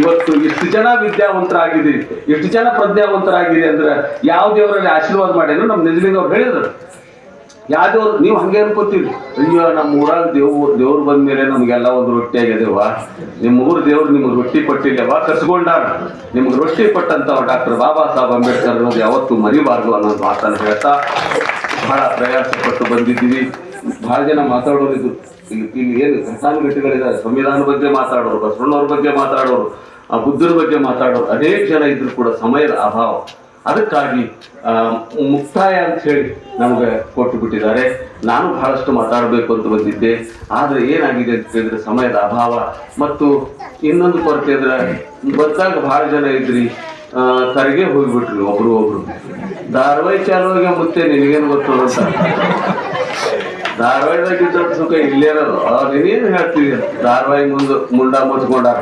S2: ಇವತ್ತು ಇಷ್ಟು ಜನ ವಿದ್ಯಾವಂತರಾಗಿದ್ದೀರಿ, ಎಷ್ಟು ಜನ ಪ್ರಜ್ಞಾವಂತರಾಗಿರಿ ಅಂದ್ರೆ ಯಾವ ದೇವರಲ್ಲಿ ಆಶೀರ್ವಾದ ಮಾಡಿದ್ರು ನಮ್ಮ ನಿಜಲಿಂಗವ್ರು ಹೇಳಿದ್ರು. ಯಾವ ದೇವ್ರು ನೀವು ಹಂಗೆ ಅನ್ಕೋತೀವಿ, ಅಯ್ಯೋ ನಮ್ಮ ಊರಾಗ ದೇವ್ರು ಬಂದ ಮೇಲೆ ನಮ್ಗೆಲ್ಲ ಒಂದು ರೊಟ್ಟಿ ಆಗ್ಯದೇವ, ನಿಮ್ಮ ಊರು ದೇವ್ರು ನಿಮ್ಗೆ ರೊಟ್ಟಿ ಕೊಟ್ಟಿಲ್ಲವ, ಕಸ್ಕೊಂಡಾರ. ನಿಮ್ಗೆ ರೊಟ್ಟಿ ಕೊಟ್ಟಂತ ಡಾಕ್ಟರ್ ಬಾಬಾ ಸಾಹೇಬ್ ಅಂಬೇಡ್ಕರ್ ಅನ್ನೋದು ಯಾವತ್ತೂ ಮರಿಬಾರ್ದು ಅನ್ನೋದು ಮಾತನ್ನು ಹೇಳ್ತಾ ಬಹಳ ಪ್ರಯಾಸ ಪಟ್ಟು ಬಂದಿದ್ದೀವಿ. ಬಹಳ ಜನ ಮಾತಾಡೋರಿದ್ದು ಇಲ್ಲಿ ಏನು ಘಟಾನುಘಟಿಗಳಿದ್ದಾರೆ. ಸಂವಿಧಾನ ಬಗ್ಗೆ ಮಾತಾಡೋರು, ಬಸವಣ್ಣವ್ರ ಬಗ್ಗೆ ಮಾತಾಡೋರು, ಆ ಬುದ್ಧರ ಬಗ್ಗೆ ಮಾತಾಡೋರು ಅನೇಕ ಜನ ಇದ್ರು ಕೂಡ ಸಮಯದ ಅಭಾವ. ಅದಕ್ಕಾಗಿ ಮುಕ್ತಾಯ ಅಂತ ಹೇಳಿ ನಮಗೆ ಕೊಟ್ಟು ಬಿಟ್ಟಿದ್ದಾರೆ. ನಾನು ಬಹಳಷ್ಟು ಮಾತಾಡಬೇಕು ಅಂತ ಬಂದಿದ್ದೆ, ಆದರೆ ಏನಾಗಿದೆ ಅಂತ ಹೇಳಿದ್ರೆ ಸಮಯದ ಅಭಾವ ಮತ್ತು ಇನ್ನೊಂದು ಕೊರತೆ ಅಂದ್ರೆ ಬಂದಾಗ ಬಹಳ ಜನ ಇದ್ರಿ, ಕರೆಗೆ ಹೋಗ್ಬಿಟ್ರಿ ಒಬ್ರು. ಧಾರಾವಾಹಿ ಚಾಲುವಾಗಿ ಮುತ್ತೆ ನಿನಗೇನು ಗೊತ್ತು ಅಂತ. ಧಾರಾವಾಹಿದಾಗ ದೊಡ್ಡ ಸುಖ ಇಲ್ಲೇ ಇರೋದು. ನೀನೇನು ಹೇಳ್ತೀವಿ, ಧಾರಾವಾಹಿ ಮುಂಡ ಮುಚ್ಕೊಂಡಾರ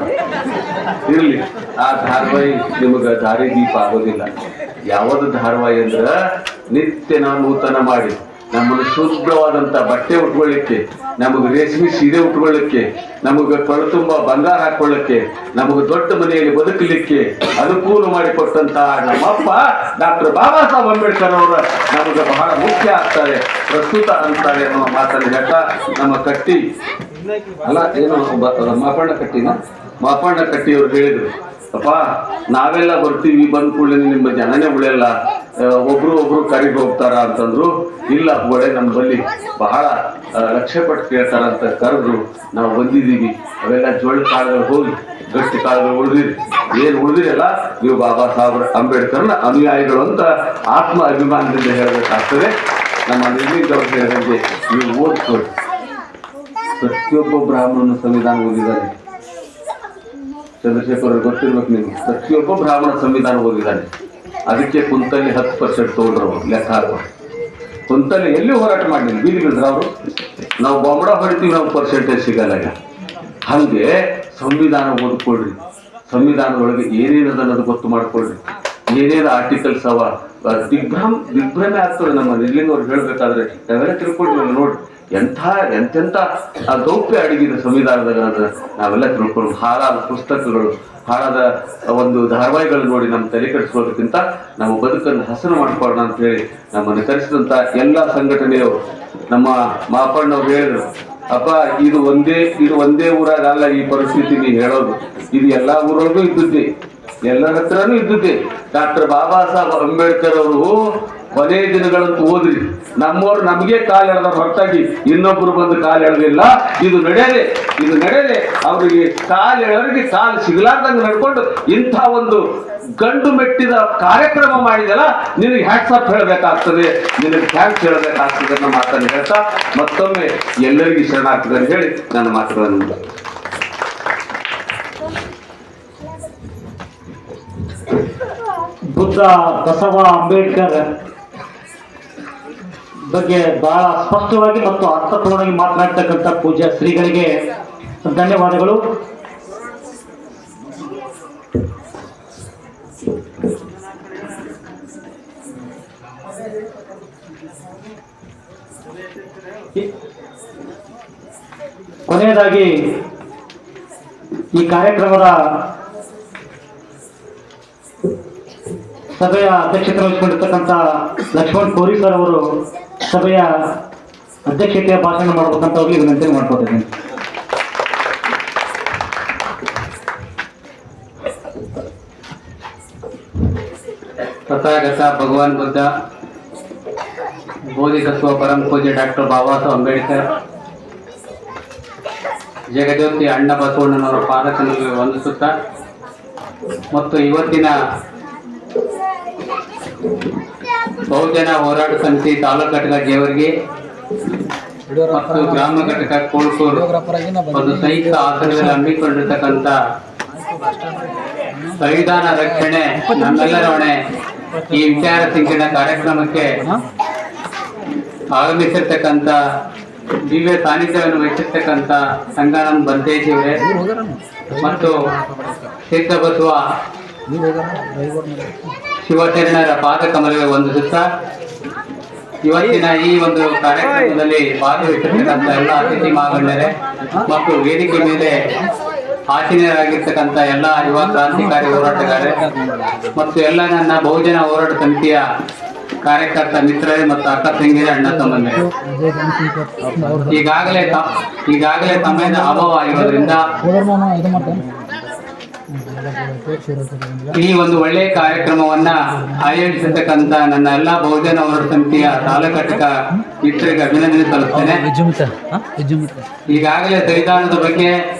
S2: ಇರ್ಲಿ, ಆ ಧಾರಾವಾಹಿ ನಿಮಗೆ ದಾರಿ ದೀಪ ಆಗೋದಿಲ್ಲ. ಯಾವುದು ಧಾರಾವಾಹಿ ಅಂದ್ರ ನಿತ್ಯ ನಾವು ನೂತನ ಮಾಡಿ ನಮ್ಮನ್ನು ಶುದ್ಧವಾದಂತ ಬಟ್ಟೆ ಉಟ್ಕೊಳ್ಳಿಕ್ಕೆ, ನಮಗೆ ರೇಷ್ಮೆ ಸೀರೆ ಉಟ್ಕೊಳ್ಳಿಕ್ಕೆ, ನಮಗೆ ತೊಳೆ ತುಂಬ ಬಂಗಾರ ಹಾಕೊಳ್ಳಿಕ್ಕೆ, ನಮಗೆ ದೊಡ್ಡ ಮನೆಯಲ್ಲಿ ಬದುಕಲಿಕ್ಕೆ ಅನುಕೂಲ ಮಾಡಿಕೊಟ್ಟಂತ ನಮ್ಮಪ್ಪ ಡಾಕ್ಟರ್ ಬಾಬಾ ಸಾಹೇಬ್ ಅಂಬೇಡ್ಕರ್ ಅವರ ನಮಗೆ ಬಹಳ ಮುಖ್ಯ ಆಗ್ತಾರೆ, ಪ್ರಸ್ತುತ ಅಂತಾರೆ ಅನ್ನೋ ಮಾತನ್ನು ಹೇಳ್ತಾ ನಮ್ಮ ಕಟ್ಟಿ ಅಲ್ಲ ಏನು ಮಾಪಣ್ಣ ಕಟ್ಟಿಯವರು ಹೇಳಿದ್ರು, ಅಪ್ಪ ನಾವೆಲ್ಲ ಬರ್ತೀವಿ, ಬಂದ ಕೂಡಲೇ ನಿಮ್ಮ ಜನನೇ ಉಳಿಯಲ್ಲ, ಒಬ್ರು ಕರೆಗೆ ಹೋಗ್ತಾರ ಅಂತಂದ್ರು. ಇಲ್ಲ ಒಳ್ಳೆ ನಮ್ಮ ಬಳಿ ಬಹಳ ಲಕ್ಷ್ಯ ಪಟ್ಟು ಕೇಳ್ತಾರ ಅಂತ ಕರೆದ್ರು. ನಾವು ಬಂದಿದ್ದೀವಿ. ಅವೆಲ್ಲ ಜೋಳ ಕಾಳುಗಳು ಹೋಗಿ ಗಟ್ಟಿ ಕಾಳುಗಳು ಉಳಿದಿರಿ, ಏನು ಉಳಿದಿರಲ್ಲ ನೀವು ಬಾಬಾ ಸಾಹೇಬ್ ಅಂಬೇಡ್ಕರ್ನ ಅನುಯಾಯಿಗಳು ಅಂತ ಆತ್ಮ ಅಭಿಮಾನದಿಂದ ಹೇಳಬೇಕಾಗ್ತದೆ. ನಮ್ಮ ನಿರ್ಮಿತವ್ರು ಹೇಳಿದಂತೆ ನೀವು ಓದ್ಕೊಳ್ಳಿ. ಪ್ರತಿಯೊಬ್ಬ ಬ್ರಾಹ್ಮಣನ ಸಂವಿಧಾನ ಓದಿದ್ದಾನೆ. ಚಂದ್ರಶೇಖರ್ ಗೊತ್ತಿರ್ಬೇಕು ನಿಮ್ಗೆ, ಪ್ರತಿಯೊಬ್ಬ ಬ್ರಾಹ್ಮಣ ಸಂವಿಧಾನ ಓದಿದ್ದಾನೆ. ಅದಕ್ಕೆ ಕುಂತಲ್ಲಿ 10% ತಗೊಂಡ್ರು ಲೆಕ್ಕ ಹಾಕೋ. ಕುಂತಲ್ಲಿ ಎಲ್ಲಿ ಹೋರಾಟ ಮಾಡಲಿಲ್ಲ, ಬೀದಿ ಬಿಡ್ರ ಅವರು. ನಾವು ಬೊಂಬಡ ಹೊಡಿತೀವಿ, ನಾವು ಪರ್ಸೆಂಟೇಜ್ ಸಿಗಲ್ಲ. ಹಂಗೆ ಸಂವಿಧಾನ ಓದ್ಕೊಳ್ರಿ. ಸಂವಿಧಾನದೊಳಗೆ ಏನೇನದ ಅನ್ನೋದು ಗೊತ್ತು ಮಾಡ್ಕೊಳ್ರಿ. ಏನೇನು ಆರ್ಟಿಕಲ್ಸ್ ಅವ, ದಿಗ್ಭ್ರಮೆ ಆಗ್ತದೆ. ನಮ್ಮ ನಿಲ್ಲಿಂಗವ್ರು ಹೇಳ್ಬೇಕಾದ್ರೆ ನಾವೆಲ್ಲ ತಿಳ್ಕೊಂಡ್ವಿ ನೋಡ್ರಿ, ಎಂತೆಂಥ ಆ ಗೌಪ್ಯ ಅಡಗಿದೆ ಸಂವಿಧಾನದಾಗ. ನಾವೆಲ್ಲ ತಿಳ್ಕೊಂಡು ಹಾಳಾದ ಪುಸ್ತಕಗಳು, ಹಾಳಾದ ಒಂದು ಧಾರಾವಾಹಿಗಳು ನೋಡಿ ನಮ್ಮ ತಲೆ ಕೆಡಿಸ್ಕೊಳ್ಳೋದಕ್ಕಿಂತ ನಮ್ಮ ಬದುಕನ್ನು ಹಸನು ಮಾಡ್ಕೊಳ್ಳೋಣ ಅಂತ ಹೇಳಿ ನಮ್ಮನ್ನು ಕರೆಸಿದಂಥ ಎಲ್ಲ ಸಂಘಟನೆಯವರು, ನಮ್ಮ ಮಾಪಣ್ಣವ್ರು ಹೇಳಿದ್ರು, ಅಪ್ಪ ಇದು ಒಂದೇ ಊರಾಗ ಅಲ್ಲ ಈ ಪರಿಸ್ಥಿತಿ ನೀ ಹೇಳೋದು, ಇದು ಎಲ್ಲಾ ಊರೊಳಗೂ ಇದ್ದುದ್ದೆ, ಎಲ್ಲರ ಹತ್ರನೂ ಇದ್ದುದ್ದೆ. ಡಾಕ್ಟರ್ ಬಾಬಾ ಸಾಹೇಬ್ ಅಂಬೇಡ್ಕರ್ ಅವರು ಕೊನೆ ದಿನಗಳಂತೂ ಓದ್ರಿ, ನಮ್ಮವ್ರು ನಮಗೆ ಕಾಲು ಎಳೆದವ್ರು ಹೊರತಾಗಿ ಇನ್ನೊಬ್ಬರು ಬಂದು ಕಾಲು ಎಳೆದಿಲ್ಲ. ಇದು ನಡೆಯದೆ ಅವರಿಗೆ ಕಾಲು ಎಳೆದವರಿಗೆ ಕಾಲು ಸಿಗಲಾರ್ದಂಗೆ ನಡ್ಕೊಂಡು ಇಂಥ ಒಂದು ಗಂಡು ಮೆಟ್ಟಿದ ಕಾರ್ಯಕ್ರಮ ಮಾಡಿದಲ್ಲ, ನಿನಗೆ ಹ್ಯಾಟ್ಸ್ ಆಫ್ ಹೇಳಬೇಕಾಗ್ತದೆ, ನಿನಗೆ ಥ್ಯಾಂಕ್ಸ್ ಹೇಳಬೇಕಾಗ್ತದೆ ಅನ್ನೋ ಮಾತನ್ನು ಹೇಳ್ತಾ ಮತ್ತೊಮ್ಮೆ ಎಲ್ಲರಿಗೂ ಶರಣಾಗ್ತದೆ ಅಂತ ಹೇಳಿ ನನ್ನ ಮಾತುಗಳನ್ನು
S1: ಬುದ್ಧ ಬಸವ ಅಂಬೇಡ್ಕರ್ ಬಗ್ಗೆ ಬಹಳ ಸ್ಪಷ್ಟವಾಗಿ ಮತ್ತು ಅರ್ಥಪೂರ್ಣವಾಗಿ ಮಾತನಾಡ್ತಕ್ಕಂಥ ಪೂಜ್ಯ ಶ್ರೀಗಳಿಗೆ ಧನ್ಯವಾದಗಳು. ಕೊನೆಯದಾಗಿ ಈ ಕಾರ್ಯಕ್ರಮದ ಸಭೆಯ ಅಧ್ಯಕ್ಷತೆ ವಹಿಸಿಕೊಂಡಿರ್ತಕ್ಕಂಥ ಲಕ್ಷ್ಮಣ್ ಕೋರಿ ಸರ್ ಅವರು ಸಭೆಯ ಅಧ್ಯಕ್ಷತೆಯ ಭಾಷಣ ಮಾಡಬೇಕಂತ ಅವ್ರಿಗೆ ವಿನಂತಿ ಮಾಡ್ಕೊತಿದ್ದೀನಿ.
S3: ತಥಾಗತ ಭಗವಾನ್ ಬುದ್ಧ ಬೋಧಿಸತ್ವ ಪರಂ ಪೂಜ್ಯ ಡಾಕ್ಟರ್ ಬಾಬಾ ಸಾಹೇಬ್ ಅಂಬೇಡ್ಕರ್ ಜಗಜ್ಯೋತಿ ಅಣ್ಣ ಬಸವಣ್ಣನವರ ಪಾದಕನಿಗೆ ವಂದಿಸುತ್ತಾ ಮತ್ತು ಇವತ್ತಿನ ಬಹುಜನ ಹೋರಾಟ ಸಮಿತಿ ತಾಲೂಕು ಘಟಕ ಜೇವರ್ಗಿ ಮತ್ತು ಗ್ರಾಮ ಘಟಕ ಕೋಳ್ಕೂರು ಒಂದು ಸಂಯುಕ್ತ ಆಸನದಲ್ಲಿ ಹಮ್ಮಿಕೊಂಡಿರ್ತಕ್ಕಂಥ ಸಂವಿಧಾನ ರಕ್ಷಣೆ ನಮ್ಮೆಲ್ಲರ ಹೊಣೆ ಈ ವಿಚಾರ ಸಂಕಿರಣ ಕಾರ್ಯಕ್ರಮಕ್ಕೆ ಆಗಮಿಸಿರ್ತಕ್ಕಂಥ ದಿವ್ಯ ಸಾನ್ನಿಧ್ಯವನ್ನು ವಹಿಸಿರ್ತಕ್ಕಂಥ ಸಂಗನಂ ಬಂತೇಜಿಯವರೇ ಮತ್ತು ಸಿದ್ಧ ಬಸವ ಶಿವಶರಣರ ಪಾದಕಮಲಗೆ ವಂದಿಸುತ್ತಾ ಇವತ್ತಿನ ಈ ಒಂದು ಕಾರ್ಯಕ್ರಮದಲ್ಲಿ ಭಾಗವಹಿಸಿರ್ತಕ್ಕಂಥ ಎಲ್ಲ ಅತಿಥಿ ಮಹಾಗಣ್ಯರೇ ಮತ್ತು ವೇದಿಕೆ ಮೇಲೆ ಆಸೀನರಾಗಿರ್ತಕ್ಕಂಥ ಎಲ್ಲ ಯುವ ಕ್ರಾಂತಿಕಾರಿ ಹೋರಾಟಗಾರರೇ ಮತ್ತು ಎಲ್ಲ ನನ್ನ ಬಹುಜನ ಹೋರಾಟ ಸಮಿತಿಯ ಕಾರ್ಯಕರ್ತ ಮಿತ್ರರೇ ಮತ್ತು ಅಕ್ಕ ತಂಗಿಯರೇ ಅಣ್ಣ ತಮ್ಮಂದಿರು, ಈಗಾಗಲೇ ಸಮಯದ ಅಭಾವ ಆಗಿರೋದ್ರಿಂದ ಈ ಒಂದು ಒಳ್ಳೆಯ ಕಾರ್ಯಕ್ರಮವನ್ನ ಆಯೋಜಿಸಿರ್ತಕ್ಕಂಥ ನನ್ನ ಎಲ್ಲ ಬಹುಜನ ಹೋರಾಟ ಸಮಿತಿಯ ತಾಲೂಕು ಘಟಕ ಮಿತ್ರರಿಗೆ ಅಭಿನಂದನೆ ಸಲ್ಲಿಸ್ತೇನೆ. ಈಗಾಗಲೇ ಸಂವಿಧಾನದ ಬಗ್ಗೆ,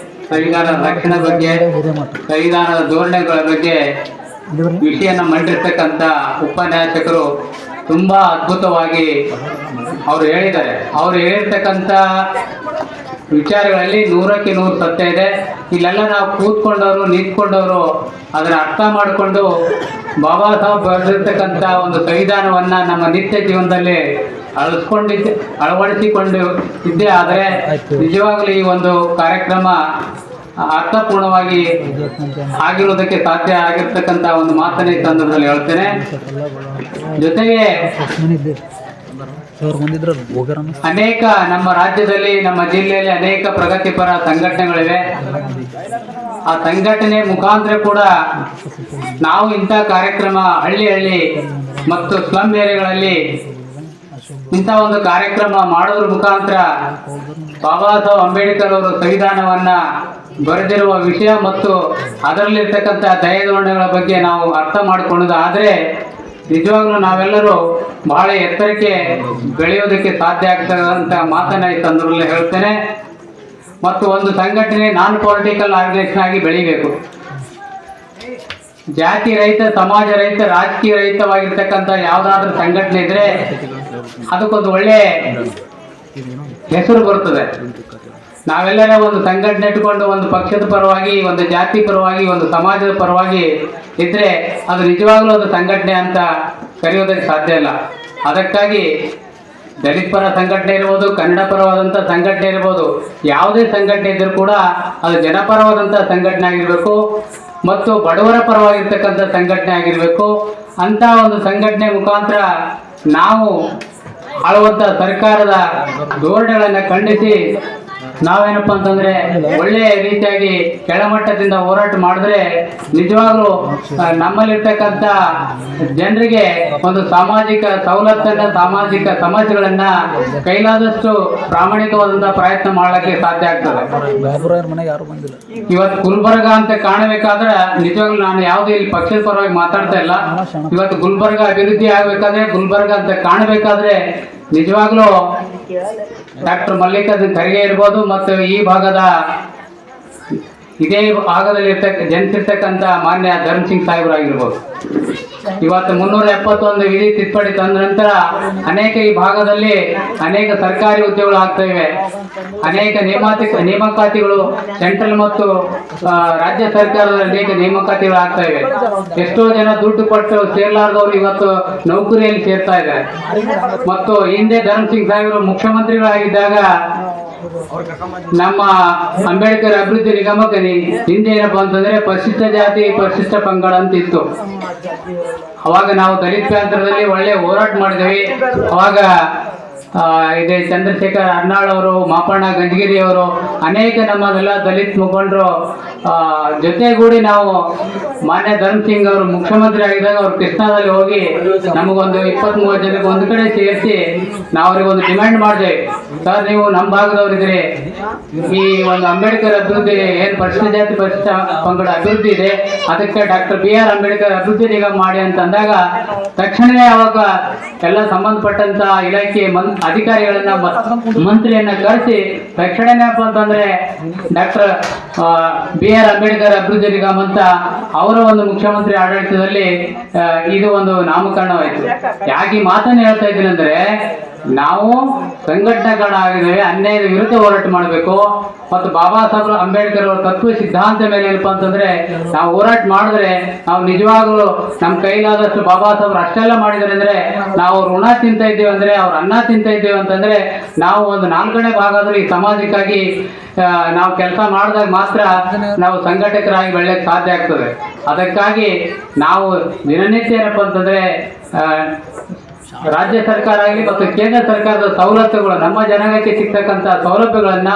S3: ಸಂವಿಧಾನದ ರಕ್ಷಣೆ ಬಗ್ಗೆ, ಸಂವಿಧಾನದ ಧೋರಣೆಗಳ ಬಗ್ಗೆ ವಿಷಯನ ಮಂಡಿರ್ತಕ್ಕಂಥ ಉಪನ್ಯಾಸಕರು ತುಂಬಾ ಅದ್ಭುತವಾಗಿ ಅವರು ಹೇಳಿದ್ದಾರೆ. ಅವರು ಹೇಳಿರ್ತಕ್ಕಂಥ ವಿಚಾರಗಳಲ್ಲಿ 100ಕ್ಕೆ 100 ಸತ್ಯ ಇದೆ. ಇಲ್ಲೆಲ್ಲ ನಾವು ಕೂತ್ಕೊಂಡವರು ನಿಂತ್ಕೊಂಡವರು ಅದನ್ನ ಅರ್ಥ ಮಾಡಿಕೊಂಡು ಬಾಬಾ ಸಾಹೇಬ್ ಬರೆದಿರ್ತಕ್ಕಂಥ ಒಂದು ಸಂವಿಧಾನವನ್ನ ನಮ್ಮ ನಿತ್ಯ ಜೀವನದಲ್ಲಿ ಅಳವಡಿಸಿಕೊಂಡು ಇದ್ದೇ ಆದರೆ ನಿಜವಾಗಲೂ ಈ ಒಂದು ಕಾರ್ಯಕ್ರಮ ಅರ್ಥಪೂರ್ಣವಾಗಿ ಆಗಿರುವುದಕ್ಕೆ ಸಾಧ್ಯ ಆಗಿರ್ತಕ್ಕಂಥ ಒಂದು ಮಾತನ್ನ ಈ ಸಂದರ್ಭದಲ್ಲಿ ಹೇಳ್ತೇನೆ. ಜೊತೆಗೆ ಅನೇಕ ನಮ್ಮ ರಾಜ್ಯದಲ್ಲಿ, ನಮ್ಮ ಜಿಲ್ಲೆಯಲ್ಲಿ ಅನೇಕ ಪ್ರಗತಿಪರ ಸಂಘಟನೆಗಳಿವೆ. ಆ ಸಂಘಟನೆ ಮುಖಾಂತರ ಕೂಡ ನಾವು ಇಂಥ ಕಾರ್ಯಕ್ರಮ ಹಳ್ಳಿ ಮತ್ತು ಸ್ಲಮ್ ಏರಿಯಾಗಳಲ್ಲಿ ಇಂಥ ಒಂದು ಕಾರ್ಯಕ್ರಮ ಮಾಡೋದ್ರ ಮುಖಾಂತರ ಬಾಬಾ ಸಾಹೇಬ್ ಅಂಬೇಡ್ಕರ್ ಅವರು ಸಂವಿಧಾನವನ್ನ ಬರೆದಿರುವ ವಿಷಯ ಮತ್ತು ಅದರಲ್ಲಿರ್ತಕ್ಕಂಥ ದಯಧೋರಣೆಗಳ ಬಗ್ಗೆ ನಾವು ಅರ್ಥ ಮಾಡಿಕೊಳ್ಳೋದು ಆದರೆ ನಿಜವಾಗ್ಲೂ ನಾವೆಲ್ಲರೂ ಬಹಳ ಎತ್ತರಕ್ಕೆ ಬೆಳೆಯೋದಕ್ಕೆ ಸಾಧ್ಯ ಆಗ್ತಕ್ಕಂಥ ಮಾತನ್ನ ಈ ಸಂದರ್ಭದಲ್ಲಿ ಹೇಳ್ತೇನೆ. ಮತ್ತು ಒಂದು ಸಂಘಟನೆ ನಾನ್ ಪೊಲಿಟಿಕಲ್ ಆರ್ಗನೈಸೇಷನ್ ಆಗಿ ಬೆಳಿಬೇಕು. ಜಾತಿ ರಹಿತ, ಸಮಾಜ ರಹಿತ, ರಾಜಕೀಯ ರಹಿತವಾಗಿರ್ತಕ್ಕಂಥ ಯಾವುದಾದ್ರೂ ಸಂಘಟನೆ ಇದ್ರೆ ಅದಕ್ಕೊಂದು ಒಳ್ಳೆ ಹೆಸರು ಬರ್ತದೆ. ನಾವೆಲ್ಲರ ಒಂದು ಸಂಘಟನೆ ಇಟ್ಟುಕೊಂಡು ಒಂದು ಪಕ್ಷದ ಪರವಾಗಿ, ಒಂದು ಜಾತಿ ಪರವಾಗಿ, ಒಂದು ಸಮಾಜದ ಪರವಾಗಿ ಇದ್ರೆ ಅದು ನಿಜವಾಗ್ಲೂ ಅದು ಸಂಘಟನೆ ಅಂತ ಕರೆಯೋದಕ್ಕೆ ಸಾಧ್ಯ ಇಲ್ಲ. ಅದಕ್ಕಾಗಿ ದಲಿತ ಪರ ಸಂಘಟನೆ ಇರ್ಬೋದು, ಕನ್ನಡ ಪರವಾದಂಥ ಸಂಘಟನೆ ಇರ್ಬೋದು, ಯಾವುದೇ ಸಂಘಟನೆ ಇದ್ರೂ ಕೂಡ ಅದು ಜನಪರವಾದಂಥ ಸಂಘಟನೆ ಆಗಿರಬೇಕು ಮತ್ತು ಬಡವರ ಪರವಾಗಿರ್ತಕ್ಕಂಥ ಸಂಘಟನೆ ಆಗಿರಬೇಕು. ಅಂತ ಒಂದು ಸಂಘಟನೆ ಮುಖಾಂತರ ನಾವು ಆಳುವಂಥ ಸರ್ಕಾರದ ಧೋರಣೆಗಳನ್ನು ಖಂಡಿಸಿ ನಾವೇನಪ್ಪ ಅಂತಂದ್ರೆ ಒಳ್ಳೆಯ ರೀತಿಯಾಗಿ ಕೆಳಮಟ್ಟದಿಂದ ಹೋರಾಟ ಮಾಡಿದ್ರೆ ನಿಜವಾಗ್ಲೂ ನಮ್ಮಲ್ಲಿರ್ತಕ್ಕಂಥ ಜನರಿಗೆ ಒಂದು ಸಾಮಾಜಿಕ ಸವಲತ್ತನ್ನ, ಸಾಮಾಜಿಕ ಸಮಸ್ಯೆಗಳನ್ನ ಕೈಲಾದಷ್ಟು ಪ್ರಾಮಾಣಿಕವಾದಂತಹ ಪ್ರಯತ್ನ ಮಾಡಲಿಕ್ಕೆ ಸಾಧ್ಯ ಆಗ್ತದೆ. ಇವತ್ತು ಗುಲ್ಬರ್ಗ ಅಂತ ಕಾಣಬೇಕಾದ್ರೆ ನಿಜವಾಗ್ಲೂ ನಾನು ಯಾವುದೇ ಇಲ್ಲಿ ಪಕ್ಷದ ಪರವಾಗಿ ಮಾತಾಡ್ತಾ ಇಲ್ಲ. ಇವತ್ತು ಗುಲ್ಬರ್ಗ ಅಭಿವೃದ್ಧಿ ಆಗ್ಬೇಕಾದ್ರೆ, ಗುಲ್ಬರ್ಗ ಅಂತ ಕಾಣಬೇಕಾದ್ರೆ ನಿಜವಾಗ್ಲೂ ಡಾಕ್ಟರ್ ಮಲ್ಲಿಕಾರ್ಜುನ್ ಖರ್ಗೆ ಇರ್ಬೋದು ಮತ್ತು ಈ ಭಾಗದ ಇದೇ ಭಾಗದಲ್ಲಿ ಜನಿಸಿರ್ತಕ್ಕಂಥ ಮಾನ್ಯ ಧರ್ಮ್ ಸಿಂಗ್ ಸಾಹೇಬರಾಗಿರ್ಬೋದು. ಇವತ್ತು 371 ವಿಧಿ ತಿದ್ದುಪಡಿ ತಂದ ನಂತರ ಅನೇಕ ಈ ಭಾಗದಲ್ಲಿ ಅನೇಕ ಸರ್ಕಾರಿ ಹುದ್ದೆಗಳು ಆಗ್ತಾ ಇವೆ. ಅನೇಕ ನೇಮಕಾತಿಗಳು ಸೆಂಟ್ರಲ್ ಮತ್ತು ರಾಜ್ಯ ಸರ್ಕಾರದ ಅನೇಕ ನೇಮಕಾತಿಗಳು ಆಗ್ತಾ ಇವೆ. ಎಷ್ಟೋ ಜನ ದುಡ್ಡು ಕೊಟ್ಟು ಸೇರ್ಲಾರ್ದವ್ರು ಇವತ್ತು ನೌಕರಿಯಲ್ಲಿ ಸೇರ್ತಾ ಇದ್ದಾರೆ. ಮತ್ತು ಹಿಂದೆ ಧರ್ಮ್ ಸಿಂಗ್ ಸಾಹೇಬರು ಮುಖ್ಯಮಂತ್ರಿಗಳಾಗಿದ್ದಾಗ ನಮ್ಮ ಅಂಬೇಡ್ಕರ್ ಅಭಿವೃದ್ಧಿ ನಿಗಮಕ್ಕೆ ಹಿಂದೆ ಏನಪ್ಪಾ ಅಂತಂದ್ರೆ ಪರಿಶಿಷ್ಟ ಜಾತಿ, ಪರಿಶಿಷ್ಟ ಪಂಗಡ ಅಂತ ಇತ್ತು. ಅವಾಗ ನಾವು ದಲಿತ ಪ್ರಾಂತರದಲ್ಲಿ ಒಳ್ಳೆ ಹೋರಾಟ ಮಾಡಿದ್ವಿ. ಅವಾಗ ಇದೆ ಚಂದ್ರಶೇಖರ್ ಅರ್ನಾಳ್ ಅವರು, ಮಾಪಣ್ಣ ಗಂಜಗಿರಿ ಅವರು, ಅನೇಕ ನಮ್ಮದೆಲ್ಲ ದಲಿತ ಮುಖಂಡರು ಜೊತೆಗೂಡಿ ನಾವು ಮಾನ್ಯ ಧರ್ಮ್ ಸಿಂಗ್ ಅವರು ಮುಖ್ಯಮಂತ್ರಿ ಆಗಿದ್ದಾಗ ಅವ್ರು ಕೃಷ್ಣಾದಲ್ಲಿ ಹೋಗಿ ನಮಗೊಂದು 20-30 ಜನಕ್ಕೆ ಒಂದು ಕಡೆ ಸೇರಿಸಿ ನಾವು ಅವ್ರಿಗೆ ಒಂದು ಡಿಮ್ಯಾಂಡ್ ಮಾಡಿದೆ. ಸರ್, ನೀವು ನಮ್ಮ ಭಾಗದವರಿದ್ರೆ ಈ ಒಂದು ಅಂಬೇಡ್ಕರ್ ಅಭಿವೃದ್ಧಿ ಏನು ಪರಿಶಿಷ್ಟ ಜಾತಿ ಪರಿಶಿಷ್ಟ ಪಂಗಡ ಅಭಿವೃದ್ಧಿ ಇದೆ, ಅದಕ್ಕೆ ಡಾಕ್ಟರ್ BR ಅಂಬೇಡ್ಕರ್ ಅಭಿವೃದ್ಧಿ ನಿಗಮ ಮಾಡಿ ಅಂತಂದಾಗ ತಕ್ಷಣವೇ ಅವಾಗ ಎಲ್ಲ ಸಂಬಂಧಪಟ್ಟಂತ ಇಲಾಖೆ ಅಧಿಕಾರಿಗಳನ್ನ ಮಂತ್ರಿಯನ್ನ ಕರೆಸಿ ತಕ್ಷಣ ಏನಪ್ಪ ಅಂತಂದ್ರೆ ಡಾಕ್ಟರ್ BR ಅಂಬೇಡ್ಕರ್ ಅಭಿವೃದ್ಧಿ ನಿಗಮ ಅಂತ ಅವರ ಒಂದು ಮುಖ್ಯಮಂತ್ರಿ ಆಡಳಿತದಲ್ಲಿ ಇದು ಒಂದು ನಾಮಕರಣವಾಯಿತು. ಯಾಕೆ ಈ ಮಾತನ್ನು ಹೇಳ್ತಾ ಇದ್ದೀನಿ ಅಂದ್ರೆ, ನಾವು ಸಂಘಟನೆಗಳಾಗಿದ್ದೇವೆ, ಅನ್ಯಾಯದ ವಿರುದ್ಧ ಹೋರಾಟ ಮಾಡಬೇಕು. ಮತ್ತು ಬಾಬಾ ಸಾಹೇಬ್ ಅಂಬೇಡ್ಕರ್ ಅವರ ತತ್ವ ಸಿದ್ಧಾಂತ ಮೇಲೆ ಏನಪ್ಪ ಅಂತಂದ್ರೆ ನಾವು ಹೋರಾಟ ಮಾಡಿದ್ರೆ ನಾವು ನಿಜವಾಗ್ಲೂ ನಮ್ಮ ಕೈಲಾದಷ್ಟು ಬಾಬಾ ಸಾಹೇಬ್ರು ಅಷ್ಟೆಲ್ಲ ಮಾಡಿದ್ದಾರೆ ಅಂದ್ರೆ ನಾವು ಋಣ ತಿಂತ ಇದ್ದೇವೆ ಅಂದ್ರೆ ಅವ್ರ ಅನ್ನ ತಿಂತ ಇದ್ದೇವೆ ಅಂತಂದ್ರೆ ನಾವು ಒಂದು 4ನೇ ಭಾಗ ಆದ್ರೆ ಈ ಸಮಾಜಕ್ಕಾಗಿ ನಾವು ಕೆಲಸ ಮಾಡಿದಾಗ ಮಾತ್ರ ನಾವು ಸಂಘಟಕರಾಗಿ ಬೆಳೆಯಕ್ಕೆ ಸಾಧ್ಯ ಆಗ್ತದೆ. ಅದಕ್ಕಾಗಿ ನಾವು ದಿನನಿತ್ಯ ಏನಪ್ಪ ಅಂತಂದ್ರೆ ರಾಜ್ಯ ಸರ್ಕಾರ ಆಗಲಿ ಮತ್ತು ಕೇಂದ್ರ ಸರ್ಕಾರದ ಸವಲತ್ತುಗಳು, ನಮ್ಮ ಜನಾಂಗಕ್ಕೆ ಸಿಗ್ತಕ್ಕಂಥ ಸೌಲಭ್ಯಗಳನ್ನ